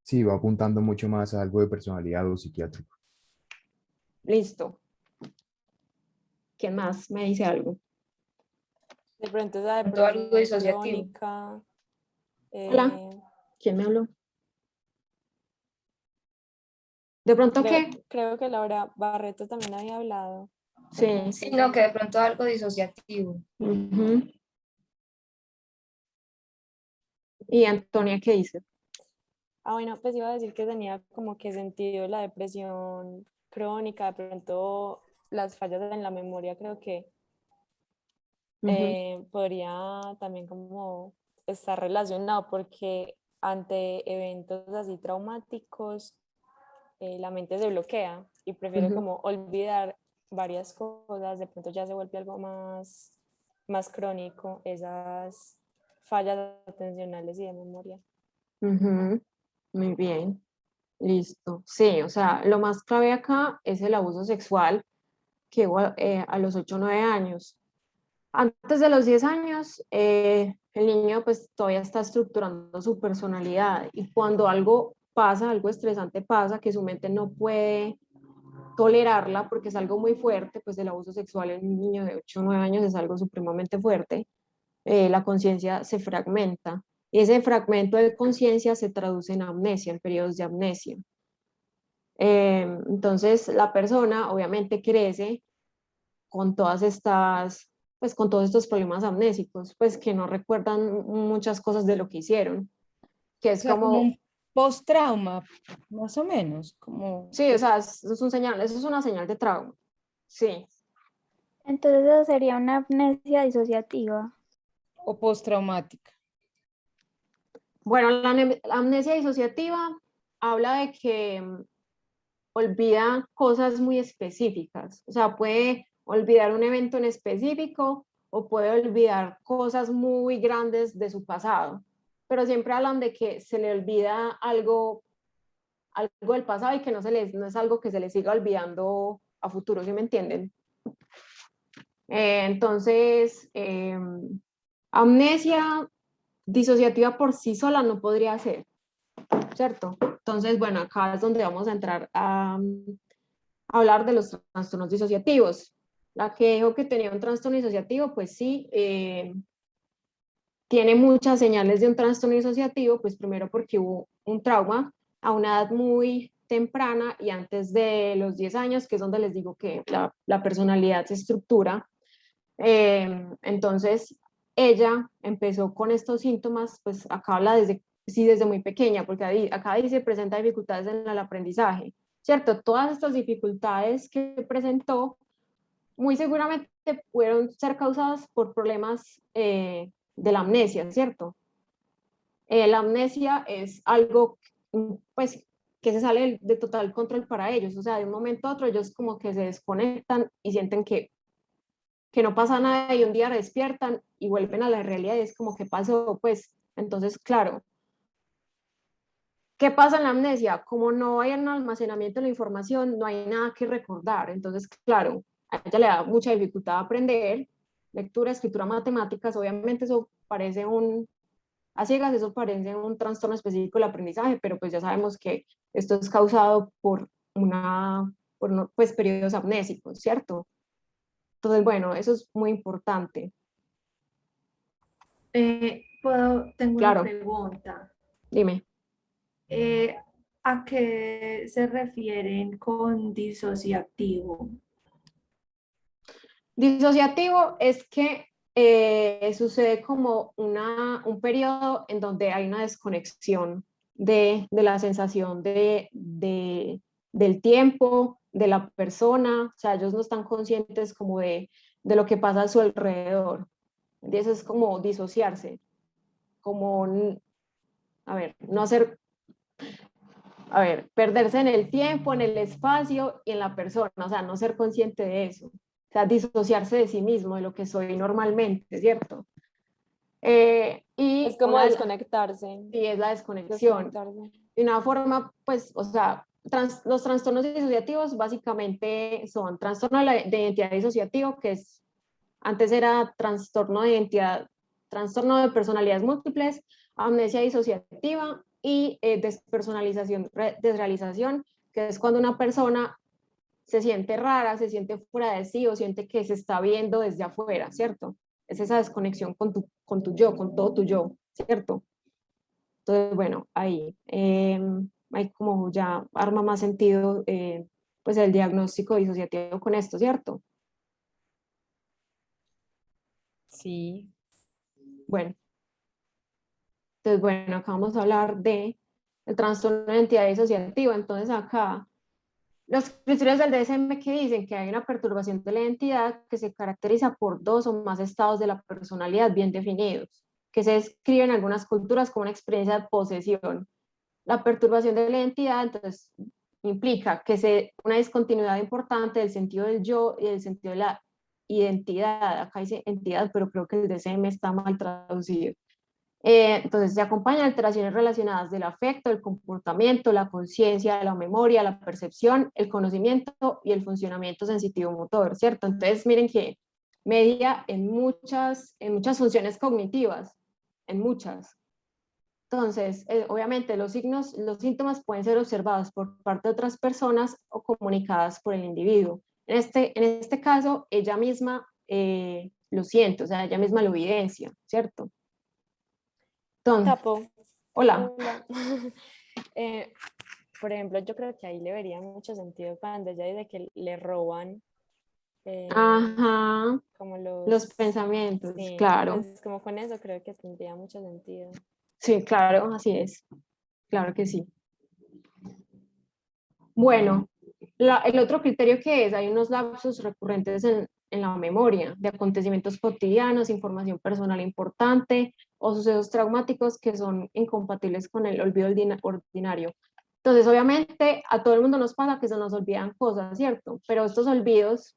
Sí, va apuntando mucho más a algo de personalidad o psiquiátrico. Listo. ¿Quién más me dice algo? De pronto esa Pronto algo depresión disociativo. crónica. Hola. eh, ¿Quién me habló? ¿De pronto qué? creo que Laura Barreto también había hablado. Sí. Sí, no, que de pronto algo disociativo. Ujú. ¿Y Antonia qué dice? Ah, bueno, pues iba a decir que tenía como que sentido la depresión crónica, de pronto las fallas en la memoria, creo que Ujú. podría también como estar relacionado porque ante eventos así traumáticos, la mente se bloquea y prefiere Ujú. como olvidar varias cosas, de pronto ya se vuelve algo más crónico, esas fallas atencionales y de memoria. Ujú, muy bien, listo. Sí, o sea, lo más clave acá es el abuso sexual que hubo a los 8 o 9 años. Antes de los 10 años, el niño pues todavía está estructurando su personalidad y cuando algo pasa, algo estresante pasa, que su mente no puede tolerarla porque es algo muy fuerte, pues el abuso sexual en un niño de 8 o 9 años es algo supremamente fuerte, la conciencia se fragmenta y ese fragmento de conciencia se traduce en amnesia, en periodos de amnesia. Entonces la persona obviamente crece con todas estas, pues con todos estos problemas amnésicos, pues que no recuerdan muchas cosas de lo que hicieron, que O es sea, como como, un post-trauma, más o menos, como sí, o sea, es un señal, eso es una señal de trauma, sí. Entonces eso sería una amnesia disociativa. o postraumática. Bueno, la amnesia disociativa habla de que olvida cosas muy específicas, o sea, puede olvidar un evento en específico o puede olvidar cosas muy grandes de su pasado, pero siempre hablan de que se le olvida algo del pasado y que no es algo que se le siga olvidando a futuro, ¿sí me entienden? Entonces, amnesia disociativa por sí sola no podría ser, ¿cierto? Entonces, bueno, acá es donde vamos a entrar a hablar de los trastornos disociativos. La que dijo que tenía un trastorno disociativo, pues sí, tiene muchas señales de un trastorno disociativo, pues primero porque hubo un trauma a una edad muy temprana y antes de los 10 años, que es donde les digo que la personalidad se estructura. Entonces, ella empezó con estos síntomas, pues acá habla desde, sí, desde muy pequeña, porque acá dice presenta dificultades en el aprendizaje, ¿cierto? Todas estas dificultades que presentó muy seguramente pudieron ser causadas por problemas de la amnesia, ¿cierto? La amnesia es algo, pues, que se sale de total control para ellos, o sea, de un momento a otro ellos como que se desconectan y sienten que no pasa nada y un día despiertan y vuelven a la realidad y es como que pasó, pues, entonces, claro, ¿qué pasa en la amnesia? Como no hay un almacenamiento de la información, no hay nada que recordar, entonces, claro, a ella le da mucha dificultad a aprender, lectura, escritura, matemáticas, obviamente eso parece a ciegas, eso parece un trastorno específico del aprendizaje, pero pues ya sabemos que esto es causado por pues, periodos amnésicos, ¿cierto? Entonces, bueno, eso es muy importante. Tengo una Claro, pregunta. dime. ¿A qué se refieren con disociativo? Disociativo es que sucede como un periodo en donde hay una desconexión de la sensación del tiempo, de la persona, o sea, ellos no están conscientes como de lo que pasa a su alrededor. Y eso es como disociarse, como, a ver, no hacer, a ver, perderse en el tiempo, en el espacio y en la persona, o sea, no ser consciente de eso. O sea, disociarse de sí mismo, de lo que soy normalmente, ¿cierto? Es Y como una de desconectarse, sí, es la desconexión. desconectarse. De una forma, pues, o sea, los trastornos disociativos básicamente son trastorno de identidad disociativo, que es, antes era trastorno de identidad, trastorno de personalidades múltiples, amnesia disociativa y despersonalización, desrealización, que es cuando una persona se siente rara, se siente fuera de sí o siente que se está viendo desde afuera, ¿cierto? Es esa desconexión con tu yo, con todo tu yo, ¿cierto? Entonces, bueno, ahí hay como ya arma más sentido pues el diagnóstico disociativo con esto, ¿cierto? Sí. Bueno, entonces, bueno, acá vamos a hablar de el trastorno de identidad disociativa. Entonces, acá los criterios del DSM que dicen que hay una perturbación de la identidad que se caracteriza por dos o más estados de la personalidad bien definidos, que se describen en algunas culturas como una experiencia de posesión. La perturbación de la identidad, entonces, implica una discontinuidad importante del sentido del yo y del sentido de la identidad. Acá dice entidad, pero creo que el DCM está mal traducido. Entonces se acompañan alteraciones relacionadas del afecto, el comportamiento, la conciencia, la memoria, la percepción, el conocimiento y el funcionamiento sensitivo-motor, ¿cierto? Entonces miren que media en muchas funciones cognitivas, en muchas. Entonces, obviamente los síntomas pueden ser observados por parte de otras personas o comunicadas por el individuo. En este caso, ella misma lo siente, o sea, ella misma lo evidencia, ¿cierto? Entonces, Tapo. hola. Hola. Por ejemplo, yo creo que ahí le vería mucho sentido cuando ella dice que le roban Ajá, como los pensamientos, sí, claro. pues como con eso creo que tendría mucho sentido. Sí, claro, así es. Claro que sí. Bueno, el otro criterio que es, hay unos lapsos recurrentes en la memoria de acontecimientos cotidianos, información personal importante o sucesos traumáticos que son incompatibles con el olvido ordinario. Entonces, obviamente, a todo el mundo nos pasa que se nos olvidan cosas, ¿cierto? Pero estos olvidos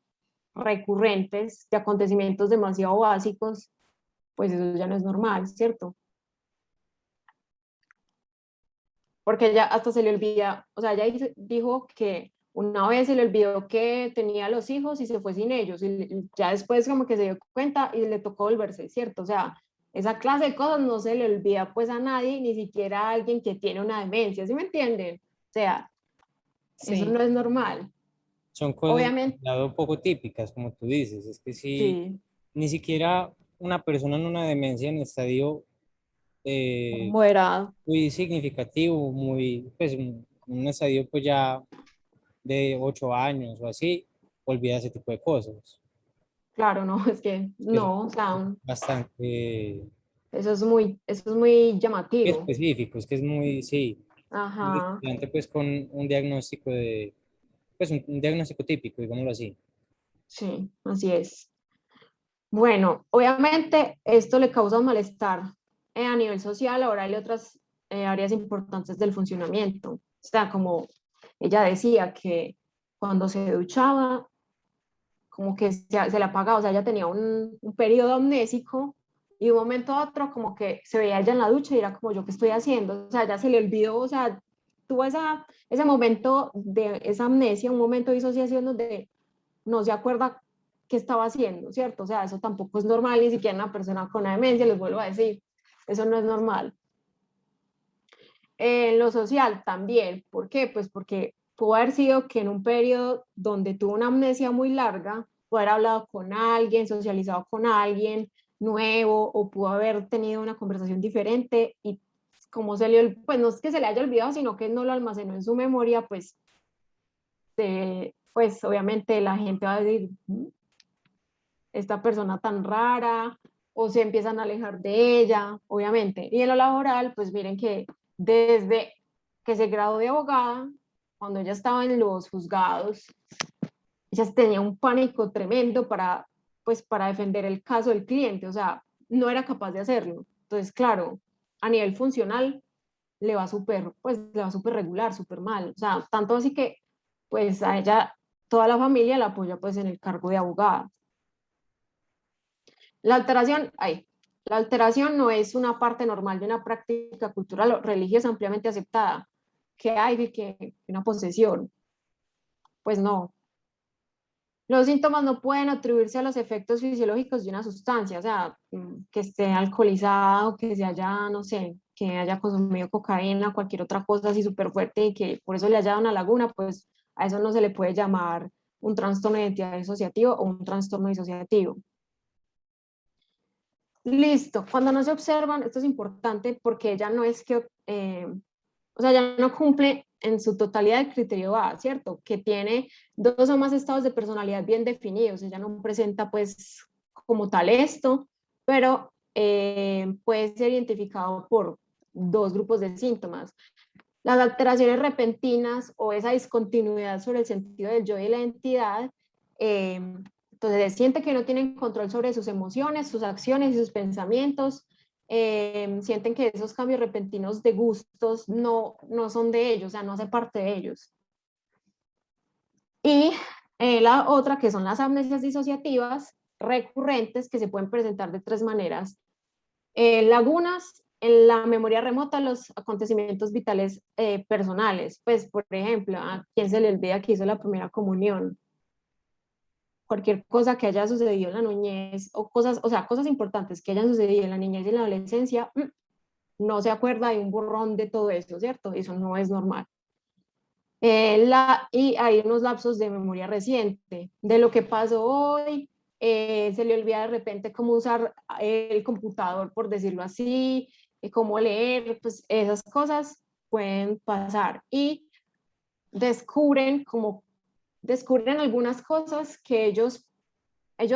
recurrentes de acontecimientos demasiado básicos, pues eso ya no es normal, ¿cierto? Porque ya hasta se le olvida, o sea, ella dijo que una vez se le olvidó que tenía los hijos y se fue sin ellos, y ya después como que se dio cuenta y le tocó volverse, ¿cierto? O sea, esa clase de cosas no se le olvida pues a nadie, ni siquiera a alguien que tiene una demencia, ¿sí me entienden? O sea, eso no es normal. Son cosas Obviamente, demasiado poco típicas, como tú dices. Es que sí, sí, ni siquiera una persona en una demencia en estadio moderado, muy significativo, pues un estadio pues ya de 8 años o así, olvida ese tipo de cosas. claro, no, es que Es no, o sea, bastante eso es muy llamativo. específico, es que es muy, sí, muy Ajá. diferente pues con un diagnóstico pues un diagnóstico típico, digámoslo así. Sí, así es. Bueno, obviamente esto le causa un malestar a nivel social, laboral y otras áreas importantes del funcionamiento. O sea, como ella decía que cuando se duchaba, como que se le apagaba, o sea, ella tenía un periodo amnésico y de un momento a otro como que se veía ella en la ducha y era como yo qué estoy haciendo, o sea, ya se le olvidó, o sea, tuvo ese momento de esa amnesia, un momento de disociación donde no se acuerda qué estaba haciendo, ¿cierto? O sea, eso tampoco es normal, ni siquiera una persona con una demencia, les vuelvo a decir, eso no es normal. En lo social también, ¿por qué? Pues porque pudo haber sido que en un periodo donde tuvo una amnesia muy larga, pudo haber hablado con alguien, socializado con alguien nuevo, o pudo haber tenido una conversación diferente y como pues no es que se le haya olvidado, sino que no lo almacenó en su memoria, pues, pues obviamente la gente va a decir, esta persona tan rara, o se empiezan a alejar de ella, obviamente. Y en lo laboral, pues miren que desde que se graduó de abogada, cuando ella estaba en los juzgados, ella tenía un pánico tremendo pues, para defender el caso del cliente, o sea, no era capaz de hacerlo. Entonces, claro, a nivel funcional pues le va súper regular, súper mal. O sea, tanto así que, pues a ella, toda la familia la apoya pues en el cargo de abogada. La alteración no es una parte normal de una práctica cultural o religiosa ampliamente aceptada, que hay que una posesión. Pues no. Los síntomas no pueden atribuirse a los efectos fisiológicos de una sustancia, o sea, que esté alcoholizado, que se haya, no sé, que haya consumido cocaína, cualquier otra cosa así súper fuerte y que por eso le haya dado una laguna, pues a eso no se le puede llamar un trastorno de identidad disociativo o un trastorno disociativo. Listo, cuando no se observan, esto es importante porque ella no es que, o sea, ya no cumple en su totalidad el criterio A, ¿cierto? Que tiene 2 o más estados de personalidad bien definidos, ella no presenta pues como tal esto, pero puede ser identificado por 2 grupos de síntomas. Las alteraciones repentinas o esa discontinuidad sobre el sentido del yo y la identidad, entonces siente que no tienen control sobre sus emociones, sus acciones y sus pensamientos, sienten que esos cambios repentinos de gustos no son de ellos, o sea, no hace parte de ellos. Y la otra, que son las amnesias disociativas recurrentes, que se pueden presentar de tres maneras. Lagunas en la memoria remota, los acontecimientos vitales personales. Pues, por ejemplo, a quien se le olvida que hizo la primera comunión, cualquier cosa que haya sucedido en la niñez, o cosas, o sea, cosas importantes que hayan sucedido en la niñez y en la adolescencia, no se acuerda, hay un borrón de todo eso, ¿cierto? Eso no es normal. Y hay unos lapsos de memoria reciente, de lo que pasó hoy, se le olvida de repente cómo usar el computador, por decirlo así, cómo leer, pues esas cosas pueden pasar. Y descubren algunas cosas que ellos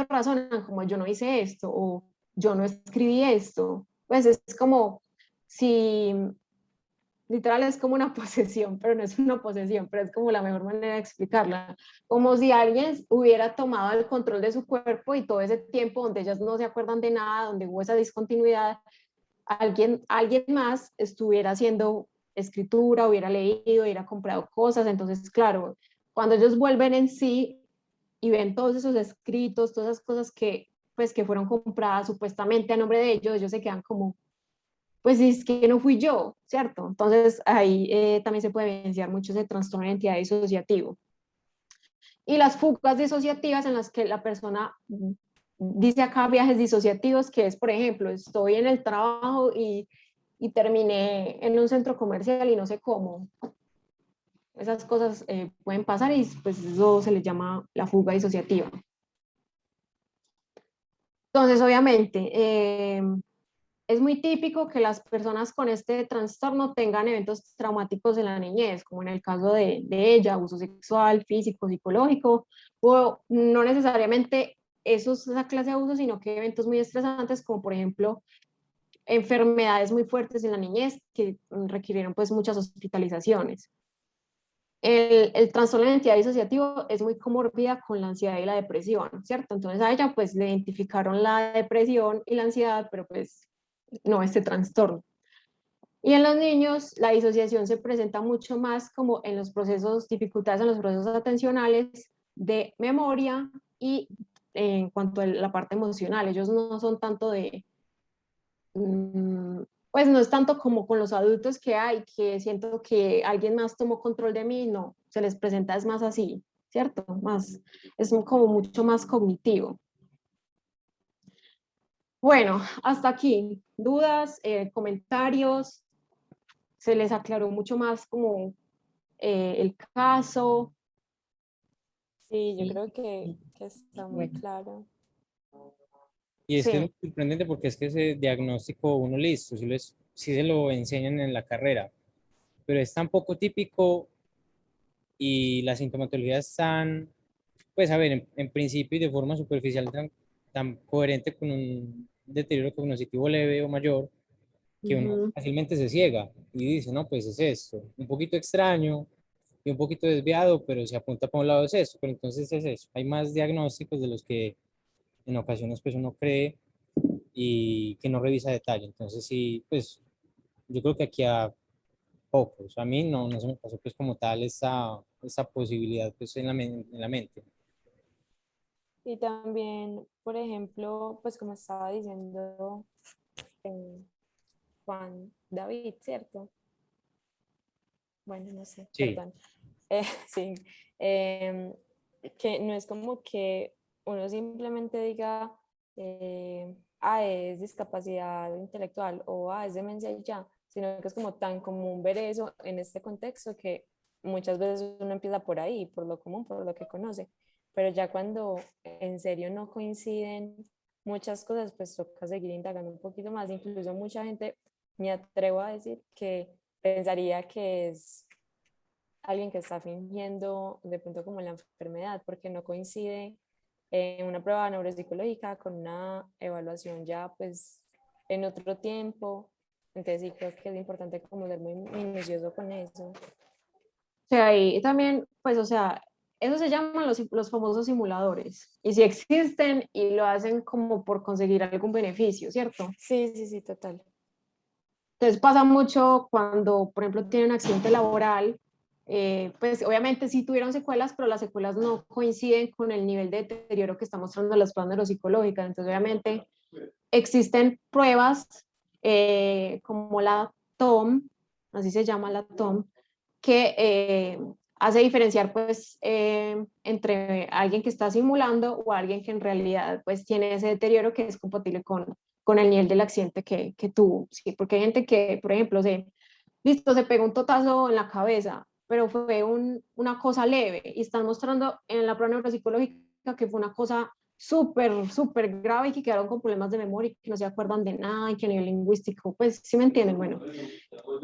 razonan como yo no hice esto o yo no escribí esto. Pues es como si literal es como una posesión, pero no es una posesión, pero es como la mejor manera de explicarla. Como si alguien hubiera tomado el control de su cuerpo y todo ese tiempo donde ellas no se acuerdan de nada, donde hubo esa discontinuidad, alguien más estuviera haciendo escritura, hubiera leído, hubiera comprado cosas. Entonces, claro, cuando ellos vuelven en sí y ven todos esos escritos, todas esas cosas que, pues, que fueron compradas supuestamente a nombre de ellos se quedan como, pues es que no fui yo, ¿cierto? Entonces ahí también se puede evidenciar mucho ese trastorno de identidad disociativo. Y las fugas disociativas en las que la persona dice acá viajes disociativos, que es, por ejemplo, estoy en el trabajo y terminé en un centro comercial y no sé cómo. Esas cosas pueden pasar y pues eso se le llama la fuga disociativa. Entonces, obviamente, es muy típico que las personas con este trastorno tengan eventos traumáticos en la niñez, como en el caso de ella, abuso sexual, físico, psicológico, o no necesariamente esa clase de abuso, sino que eventos muy estresantes, como por ejemplo enfermedades muy fuertes en la niñez que requirieron pues muchas hospitalizaciones. El trastorno de identidad disociativo es muy comorbida con la ansiedad y la depresión, ¿cierto? Entonces a ella pues le identificaron la depresión y la ansiedad, pero pues no este trastorno. Y en los niños la disociación se presenta mucho más como en los procesos, dificultades en los procesos atencionales, de memoria y en cuanto a la parte emocional. Ellos no son tanto de, pues no es tanto como con los adultos que hay, que siento que alguien más tomó control de mí, no, se les presenta es más así, ¿cierto? Más, es como mucho más cognitivo. Bueno, hasta aquí. ¿Dudas, comentarios? ¿Se les aclaró mucho más como el caso? Sí, yo creo que está muy Bueno, claro. Y es que es Sí, muy sorprendente porque es que ese diagnóstico uno listo, si se lo enseñan en la carrera, pero es tan poco típico y la sintomatología es tan, pues a ver, en principio y de forma superficial tan coherente con un deterioro cognitivo leve o mayor, que uno ujú. fácilmente se ciega y dice, no, pues es esto, un poquito extraño y un poquito desviado, pero se apunta para un lado es eso, pero entonces es eso, hay más diagnósticos de los que en ocasiones pues uno cree y que no revisa detalle, entonces sí, pues yo creo que aquí a pocos, a mí no se me pasó pues como tal esa posibilidad pues en la mente. Y también, por ejemplo, pues como estaba diciendo eh, Juan David, ¿cierto? Bueno, no sé, Sí, perdón. Sí, em, que no es como que uno simplemente diga, es discapacidad intelectual o es demencia y ya, sino que es como tan común ver eso en este contexto que muchas veces uno empieza por ahí, por lo común, por lo que conoce, pero ya cuando en serio no coinciden muchas cosas, pues toca seguir indagando un poquito más. Incluso mucha gente, me atrevo a decir que pensaría que es alguien que está fingiendo de pronto como la enfermedad, porque no coincide una prueba neuropsicológica con una evaluación ya pues en otro tiempo. Entonces sí creo que es importante como ser muy minucioso con eso. O sea, y también, pues, o sea, eso se llaman los famosos simuladores. Y si existen y lo hacen como por conseguir algún beneficio, ¿cierto? Sí, sí, sí, total. Entonces pasa mucho cuando, por ejemplo, tienen un accidente laboral pues obviamente sí tuvieron secuelas, pero las secuelas no coinciden con el nivel de deterioro que está mostrando las pruebas neuropsicológicas. Entonces, obviamente, existen pruebas como la TOM, así se llama la TOM, que hace diferenciar pues entre alguien que está simulando o alguien que en realidad pues tiene ese deterioro que es compatible con el nivel del accidente que tuvo, ¿sí? Porque hay gente que, por ejemplo, listo, se pegó un totazo en la cabeza, pero fue una cosa leve y están mostrando en la prueba neuropsicológica que fue una cosa súper, súper grave y que quedaron con problemas de memoria y que no se acuerdan de nada y que a nivel lingüístico, pues sí me entienden, bueno,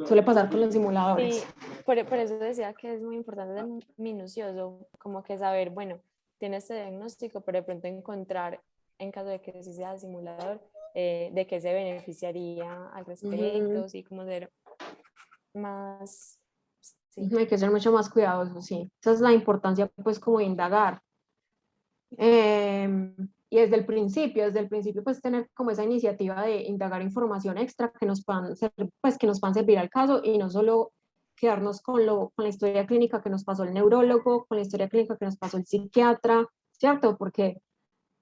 suele pasar con los simuladores. Sí, por eso decía que es muy importante ser minucioso, como que saber, bueno, tiene este diagnóstico, pero de pronto encontrar, en caso de que sí sea simulador, de qué se beneficiaría al respecto, sí, como ser más, sí. Hay que ser mucho más cuidadosos, sí. Esa es la importancia, pues, como de indagar. Y desde el principio, pues, tener como esa iniciativa de indagar información extra que nos puedan pues, que nos puedan servir al caso y no solo quedarnos con la historia clínica que nos pasó el neurólogo, con la historia clínica que nos pasó el psiquiatra, ¿cierto? Porque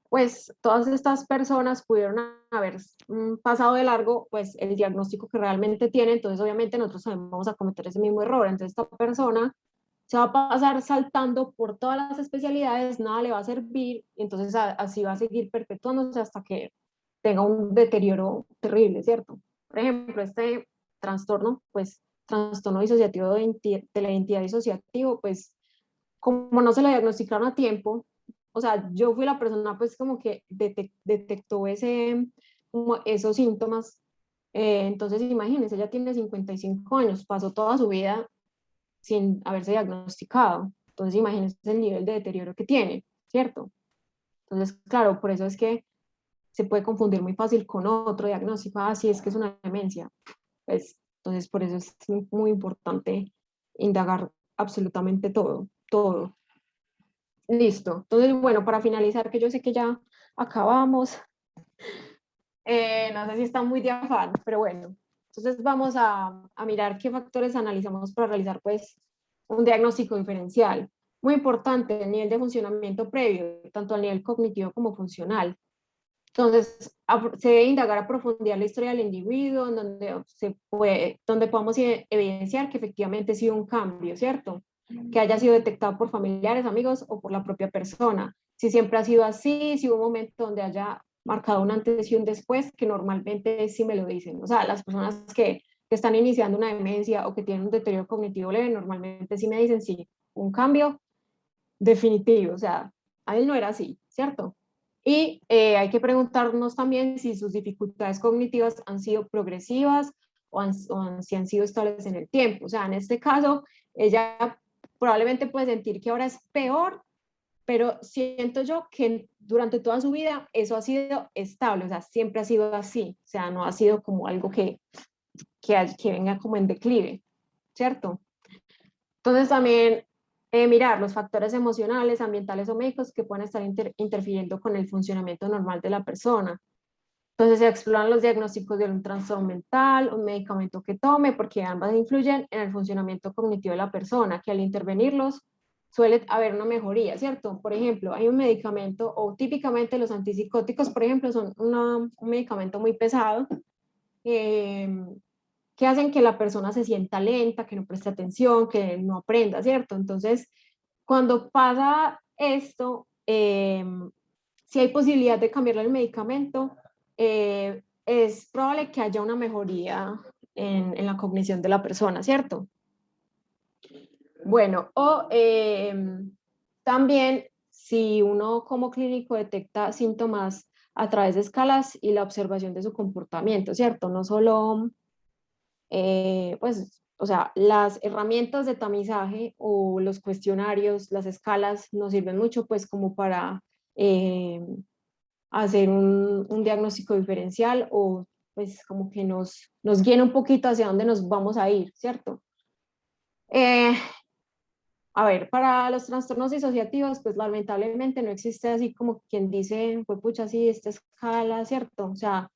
pues todas estas personas pudieron haber pasado de largo pues el diagnóstico que realmente tiene, entonces obviamente nosotros también vamos a cometer ese mismo error, entonces esta persona se va a pasar saltando por todas las especialidades, nada le va a servir, y entonces así va a seguir perpetuándose hasta que tenga un deterioro terrible, ¿cierto? Por ejemplo, este trastorno, pues trastorno disociativo de la identidad disociativo, pues como no se lo diagnosticaron a tiempo, o sea, yo fui la persona pues como que detectó como esos síntomas, entonces imagínense, ella tiene 55 años, pasó toda su vida sin haberse diagnosticado, entonces imagínense el nivel de deterioro que tiene, ¿cierto? Entonces, claro, por eso es que se puede confundir muy fácil con otro diagnóstico, así es que es una demencia, pues, entonces por eso es muy, muy importante indagar absolutamente todo, todo. Listo. Entonces, bueno, para finalizar, que yo sé que ya acabamos, no sé si está muy de afán, pero bueno, entonces vamos a mirar qué factores analizamos para realizar pues un diagnóstico diferencial. Muy importante, el nivel de funcionamiento previo, tanto a nivel cognitivo como funcional. Entonces, se debe indagar a profundidad la historia del individuo, en donde podamos evidenciar que efectivamente ha sido un cambio, ¿cierto? Que haya sido detectado por familiares, amigos o por la propia persona. Si siempre ha sido así, si hubo un momento donde haya marcado un antes y un después, que normalmente sí me lo dicen. O sea, las personas que están iniciando una demencia o que tienen un deterioro cognitivo leve, normalmente sí me dicen, sí, un cambio definitivo. O sea, a él no era así, ¿cierto? Y hay que preguntarnos también si sus dificultades cognitivas han sido progresivas si han sido estables en el tiempo. O sea, en este caso, ella probablemente puede sentir que ahora es peor, pero siento yo que durante toda su vida eso ha sido estable, o sea, siempre ha sido así, o sea, no ha sido como algo que venga como en declive, ¿cierto? Entonces también mirar los factores emocionales, ambientales o médicos que pueden estar interfiriendo con el funcionamiento normal de la persona. Entonces se exploran los diagnósticos de un trastorno mental, un medicamento que tome, porque ambas influyen en el funcionamiento cognitivo de la persona, que al intervenirlos suele haber una mejoría, ¿cierto? Por ejemplo, hay un medicamento, o típicamente los antipsicóticos, por ejemplo, son un medicamento muy pesado, que hacen que la persona se sienta lenta, que no preste atención, que no aprenda, ¿cierto? Entonces, cuando pasa esto, si hay posibilidad de cambiarle el medicamento, es probable que haya una mejoría en la cognición de la persona, ¿cierto? Bueno, o también si uno como clínico detecta síntomas a través de escalas y la observación de su comportamiento, ¿cierto? No solo pues, o sea, las herramientas de tamizaje o los cuestionarios, las escalas nos sirven mucho pues como para hacer un diagnóstico diferencial o pues como que nos guíen un poquito hacia dónde nos vamos a ir, ¿cierto? A ver, para los trastornos disociativos, pues lamentablemente no existe así como quien dice, pues pucha, sí, esta escala, ¿cierto? O sea,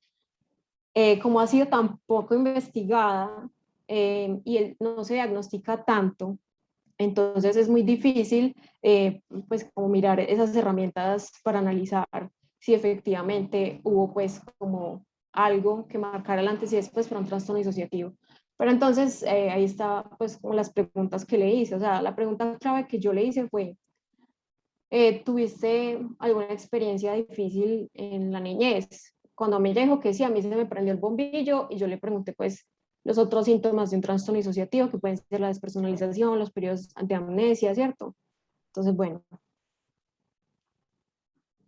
como ha sido tan poco investigada y no se diagnostica tanto, Entonces es muy difícil pues como mirar esas herramientas para analizar si efectivamente hubo pues como algo que marcara el antes y después para un trastorno disociativo. Pero entonces ahí está pues como las preguntas que le hice, o sea, la pregunta clave que yo le hice fue, ¿tuviste alguna experiencia difícil en la niñez? Cuando me dijo que sí, a mí se me prendió el bombillo y yo le pregunté pues los otros síntomas de un trastorno disociativo, que pueden ser la despersonalización, los periodos de amnesia, ¿cierto? Entonces, bueno.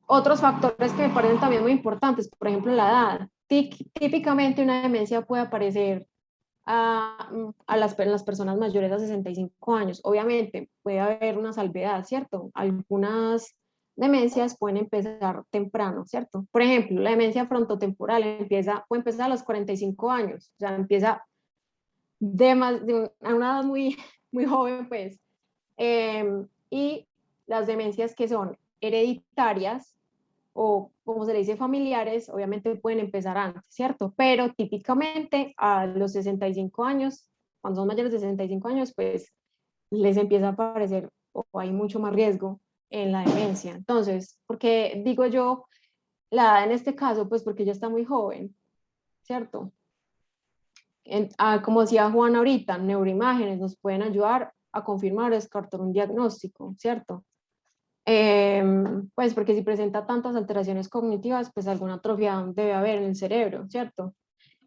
Otros factores que me parecen también muy importantes, por ejemplo, la edad. Típicamente una demencia puede aparecer a las personas mayores de 65 años. Obviamente puede haber una salvedad, ¿cierto? Algunas demencias pueden empezar temprano, ¿cierto? Por ejemplo, la demencia frontotemporal puede empezar a los 45 años, o sea, empieza a una edad muy, muy joven, pues. Y las demencias que son hereditarias o como se le dice familiares, obviamente pueden empezar antes, ¿cierto? Pero típicamente a los 65 años, cuando son mayores de 65 años, pues les empieza a aparecer o hay mucho más riesgo en la demencia. Entonces, ¿por qué digo yo la edad en este caso? Pues porque ella está muy joven, ¿cierto? Como decía Juan ahorita, neuroimágenes nos pueden ayudar a confirmar o descartar un diagnóstico, ¿cierto? Pues porque si presenta tantas alteraciones cognitivas, pues alguna atrofia debe haber en el cerebro, ¿cierto?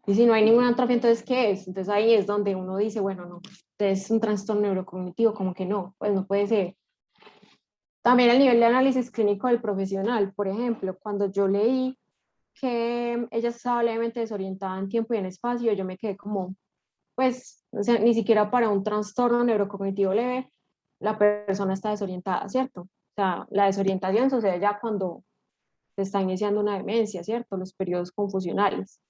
Y si no hay ninguna atrofia, entonces ¿qué es? Entonces ahí es donde uno dice, bueno, no, es un trastorno neurocognitivo, como que no, pues no puede ser. También el nivel de análisis clínico del profesional, por ejemplo, cuando yo leí que ella estaba levemente desorientada en tiempo y en espacio, yo me quedé como, pues, o sea, ni siquiera para un trastorno neurocognitivo leve, la persona está desorientada, ¿cierto? O sea, la desorientación sucede ya cuando se está iniciando una demencia, ¿cierto? Los periodos confusionales.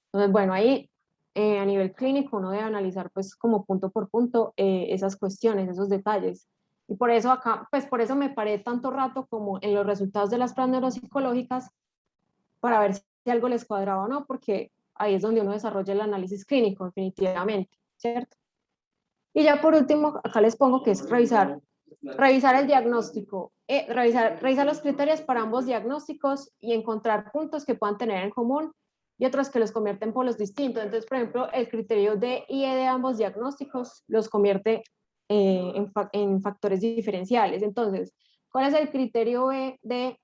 Entonces, bueno, ahí a nivel clínico uno debe analizar pues como punto por punto esas cuestiones, esos detalles. Y por eso acá, pues por eso me paré tanto rato como en los resultados de las pruebas neuropsicológicas para ver si algo les cuadraba o no, porque ahí es donde uno desarrolla el análisis clínico, definitivamente, ¿cierto? Y ya por último, acá les pongo que es revisar el diagnóstico, revisar los criterios para ambos diagnósticos y encontrar puntos que puedan tener en común y otros que los convierten en polos distintos. Entonces, por ejemplo, el criterio de y de ambos diagnósticos los convierte en factores diferenciales. Entonces, ¿cuál es el criterio del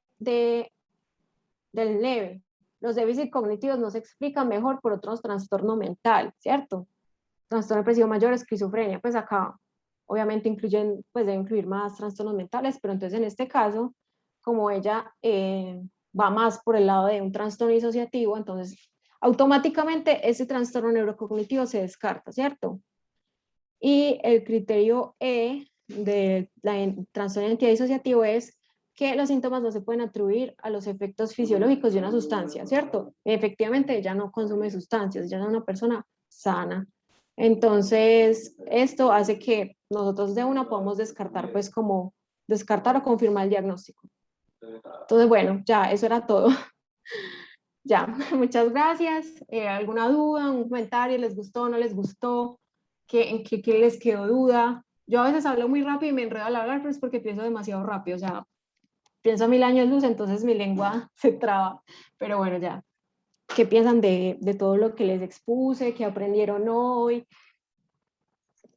leve? Los déficits cognitivos no se explican mejor por otros trastorno mental, ¿cierto? Trastorno depresivo mayor, esquizofrenia, pues acá obviamente incluyen, pues debe incluir más trastornos mentales, pero entonces en este caso, como ella va más por el lado de un trastorno disociativo, entonces automáticamente ese trastorno neurocognitivo se descarta, ¿cierto? Y el criterio E de trastorno de identidad disociativo es que los síntomas no se pueden atribuir a los efectos fisiológicos de una sustancia, ¿cierto? Efectivamente, ella no consume sustancias, ella es una persona sana. Entonces, esto hace que nosotros de una podamos descartar, pues como descartar o confirmar el diagnóstico. Entonces, bueno, ya, eso era todo. Ya, muchas gracias. ¿Alguna duda, un comentario? ¿Les gustó, no les gustó? ¿En qué les quedó duda? Yo a veces hablo muy rápido y me enredo al hablar, pero es porque pienso demasiado rápido. O sea, pienso a 1000 años luz, entonces mi lengua se traba. Pero bueno, ya. ¿Qué piensan de todo lo que les expuse? ¿Qué aprendieron hoy?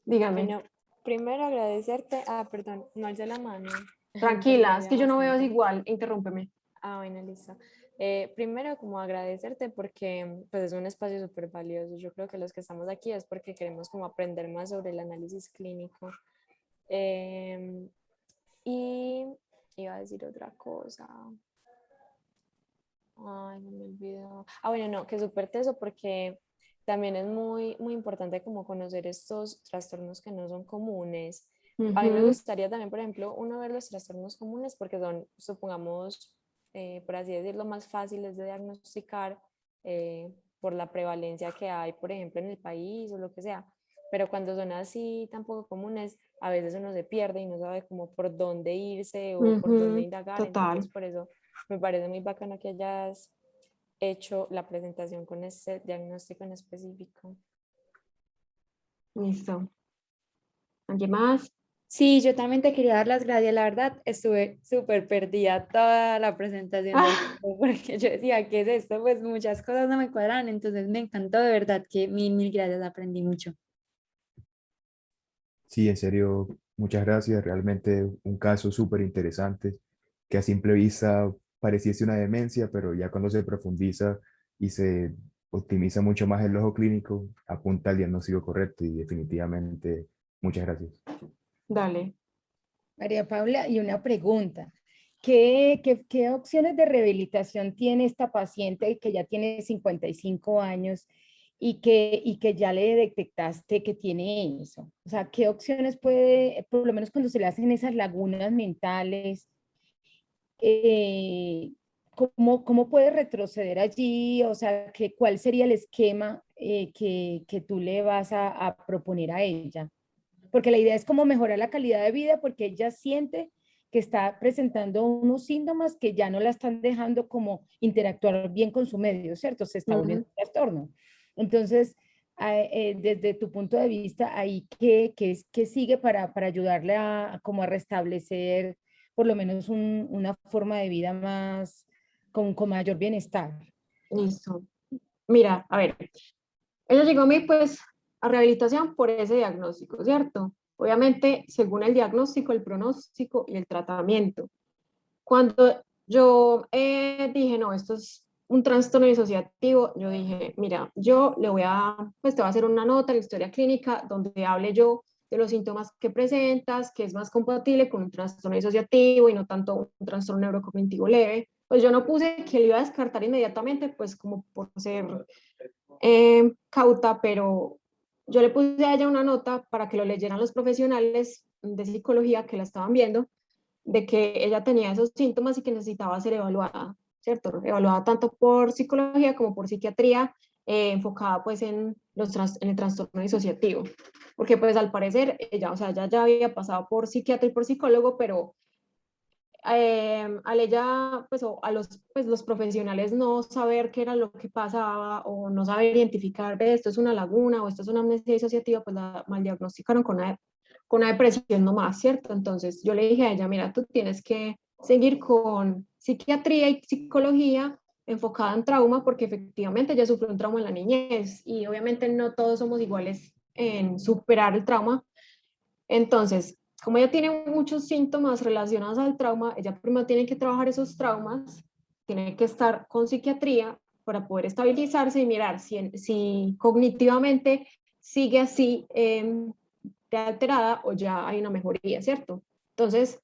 Díganme. Bueno, primero agradecerte. Perdón, no alcé la mano. Tranquila, es que yo no veo igual. Interrúmpeme. Bueno, listo. Primero, como agradecerte porque pues, es un espacio súper valioso. Yo creo que los que estamos aquí es porque queremos como aprender más sobre el análisis clínico. Y iba a decir otra cosa. Ay, no me olvidó. Bueno, no, que súper teso porque también es muy, muy importante como conocer estos trastornos que no son comunes. A mí me gustaría también, por ejemplo, uno ver los trastornos comunes porque son, supongamos, por así decirlo, más fáciles de diagnosticar por la prevalencia que hay, por ejemplo, en el país o lo que sea. Pero cuando son así tan poco comunes, a veces uno se pierde y no sabe como por dónde irse o por dónde indagar. Total. Entonces, por eso me parece muy bacano que hayas hecho la presentación con este diagnóstico en específico. Listo. ¿Alguien más? Sí, yo también te quería dar las gracias, la verdad, estuve súper perdida toda la presentación del grupo, porque yo decía, ¿qué es esto? Pues muchas cosas no me cuadran, entonces me encantó, de verdad que mil gracias, aprendí mucho. Sí, en serio, muchas gracias. Realmente un caso súper interesante que a simple vista pareciese una demencia, pero ya cuando se profundiza y se optimiza mucho más el ojo clínico, apunta al diagnóstico correcto y definitivamente muchas gracias. Dale. María Paula, y una pregunta. ¿Qué opciones de rehabilitación tiene esta paciente que ya tiene 55 años y que ya le detectaste que tiene eso? O sea, ¿qué opciones puede, por lo menos cuando se le hacen esas lagunas mentales, eh, cómo puede retroceder allí? O sea, ¿cuál sería el esquema que tú le vas a proponer a ella? Porque la idea es como mejorar la calidad de vida porque ella siente que está presentando unos síntomas que ya no la están dejando como interactuar bien con su medio, ¿cierto? Se está volviendo un trastorno. Entonces, desde tu punto de vista, ahí, ¿qué sigue para ayudarle como a restablecer por lo menos una forma de vida más, con mayor bienestar? Listo. Mira, a ver, ella llegó a mí pues a rehabilitación por ese diagnóstico, ¿cierto? Obviamente, según el diagnóstico, el pronóstico y el tratamiento. Cuando yo dije, no, esto es un trastorno disociativo, yo dije, mira, yo le voy a, pues te voy a hacer una nota en la historia clínica donde hable yo de los síntomas que presentas, que es más compatible con un trastorno disociativo y no tanto un trastorno neurocognitivo leve. Pues yo no puse que le iba a descartar inmediatamente, pues como por ser cauta, pero yo le puse a ella una nota para que lo leyeran los profesionales de psicología que la estaban viendo, de que ella tenía esos síntomas y que necesitaba ser evaluada, ¿cierto? Evaluada tanto por psicología como por psiquiatría, enfocada pues en el trastorno disociativo, porque pues al parecer ella, o sea, ella ya había pasado por psiquiatra y por psicólogo, pero al ella, pues, o a los profesionales no saber qué era lo que pasaba o no saber identificar, ve, esto es una laguna o esto es una amnesia disociativa, pues la mal diagnosticaron con una depresión nomás, ¿cierto? Entonces yo le dije a ella, mira, tú tienes que seguir con psiquiatría y psicología enfocada en trauma, porque efectivamente ella sufrió un trauma en la niñez y obviamente no todos somos iguales en superar el trauma. Entonces, como ella tiene muchos síntomas relacionados al trauma, ella primero tiene que trabajar esos traumas, tiene que estar con psiquiatría para poder estabilizarse y mirar si cognitivamente sigue así de alterada o ya hay una mejoría, ¿cierto? Entonces,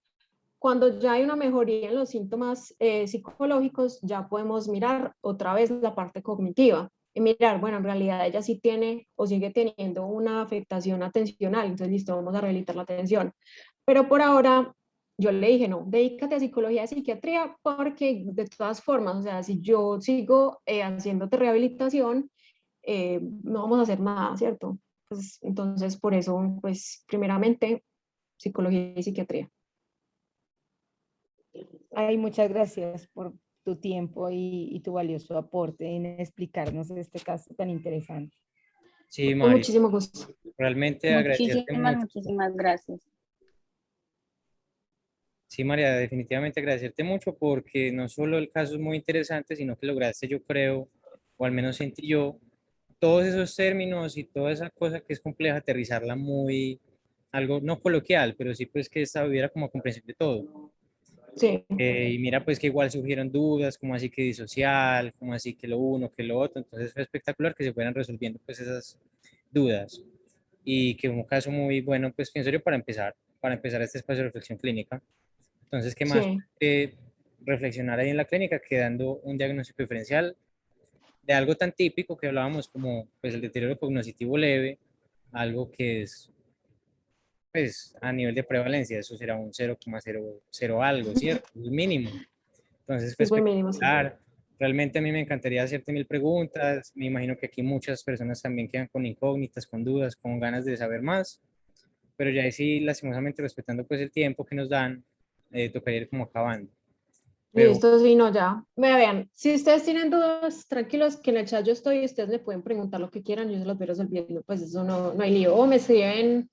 cuando ya hay una mejoría en los síntomas psicológicos, ya podemos mirar otra vez la parte cognitiva y mirar, bueno, en realidad ella sí tiene o sigue teniendo una afectación atencional, entonces listo, vamos a rehabilitar la atención. Pero por ahora yo le dije, no, dedícate a psicología y psiquiatría porque de todas formas, o sea, si yo sigo haciéndote rehabilitación, no vamos a hacer nada, ¿cierto? Pues, entonces, por eso, pues, primeramente, psicología y psiquiatría. Ay, muchas gracias por tu tiempo y tu valioso aporte en explicarnos este caso tan interesante. Sí, Con María, muchísimo gusto. realmente agradecerte mucho. Muchísimas gracias. Sí, María, definitivamente agradecerte mucho porque no solo el caso es muy interesante, sino que lograste, yo creo, o al menos sentí yo, todos esos términos y toda esa cosa que es compleja, aterrizarla muy, algo no coloquial, pero sí pues que esta hubiera como comprensión de todo. Sí. Y mira pues que igual surgieron dudas, como así que disocial, como así que lo uno, que lo otro, entonces fue espectacular que se fueran resolviendo pues esas dudas y que un caso muy bueno pues en serio para empezar este espacio de reflexión clínica. Entonces, ¿qué más? Sí. Reflexionar ahí en la clínica, quedando un diagnóstico diferencial de algo tan típico que hablábamos como pues, el deterioro cognitivo leve, algo que es pues, a nivel de prevalencia, eso será un 0,00 algo, ¿cierto? El mínimo. Entonces fue Es muy mínimo, sí. espectacular. Realmente a mí me encantaría hacerte mil preguntas. Me imagino que aquí muchas personas también quedan con incógnitas, con dudas, con ganas de saber más. Pero ya ahí sí, lastimosamente, respetando pues el tiempo que nos dan, tocaría ir como acabando. Pero Listo, sí, no, ya. Vean, si ustedes tienen dudas, tranquilos, que en el chat yo estoy y ustedes me pueden preguntar lo que quieran, yo se los voy resolviendo, pues eso no hay lío. O me escriben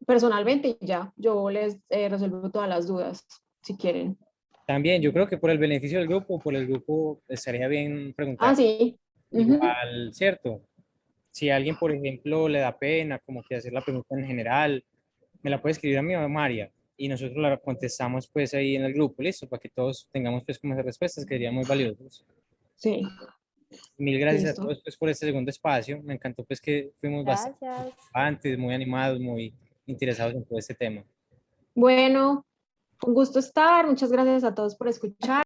personalmente y ya, yo les resuelvo todas las dudas, si quieren. También, yo creo que por el beneficio del grupo, por el grupo estaría bien preguntar. Ah, sí. Igual, ¿cierto? Si a alguien, por ejemplo, le da pena como que hacer la pregunta en general, me la puede escribir a mi mamá María y nosotros la contestamos pues ahí en el grupo, listo, para que todos tengamos pues como esas respuestas que serían muy valiosas. Sí. Mil gracias Listo. a todos pues por este segundo espacio, me encantó pues que fuimos bastante Gracias. participantes, muy animados, muy interesados en todo este tema. Bueno, un gusto estar, muchas gracias a todos por escuchar.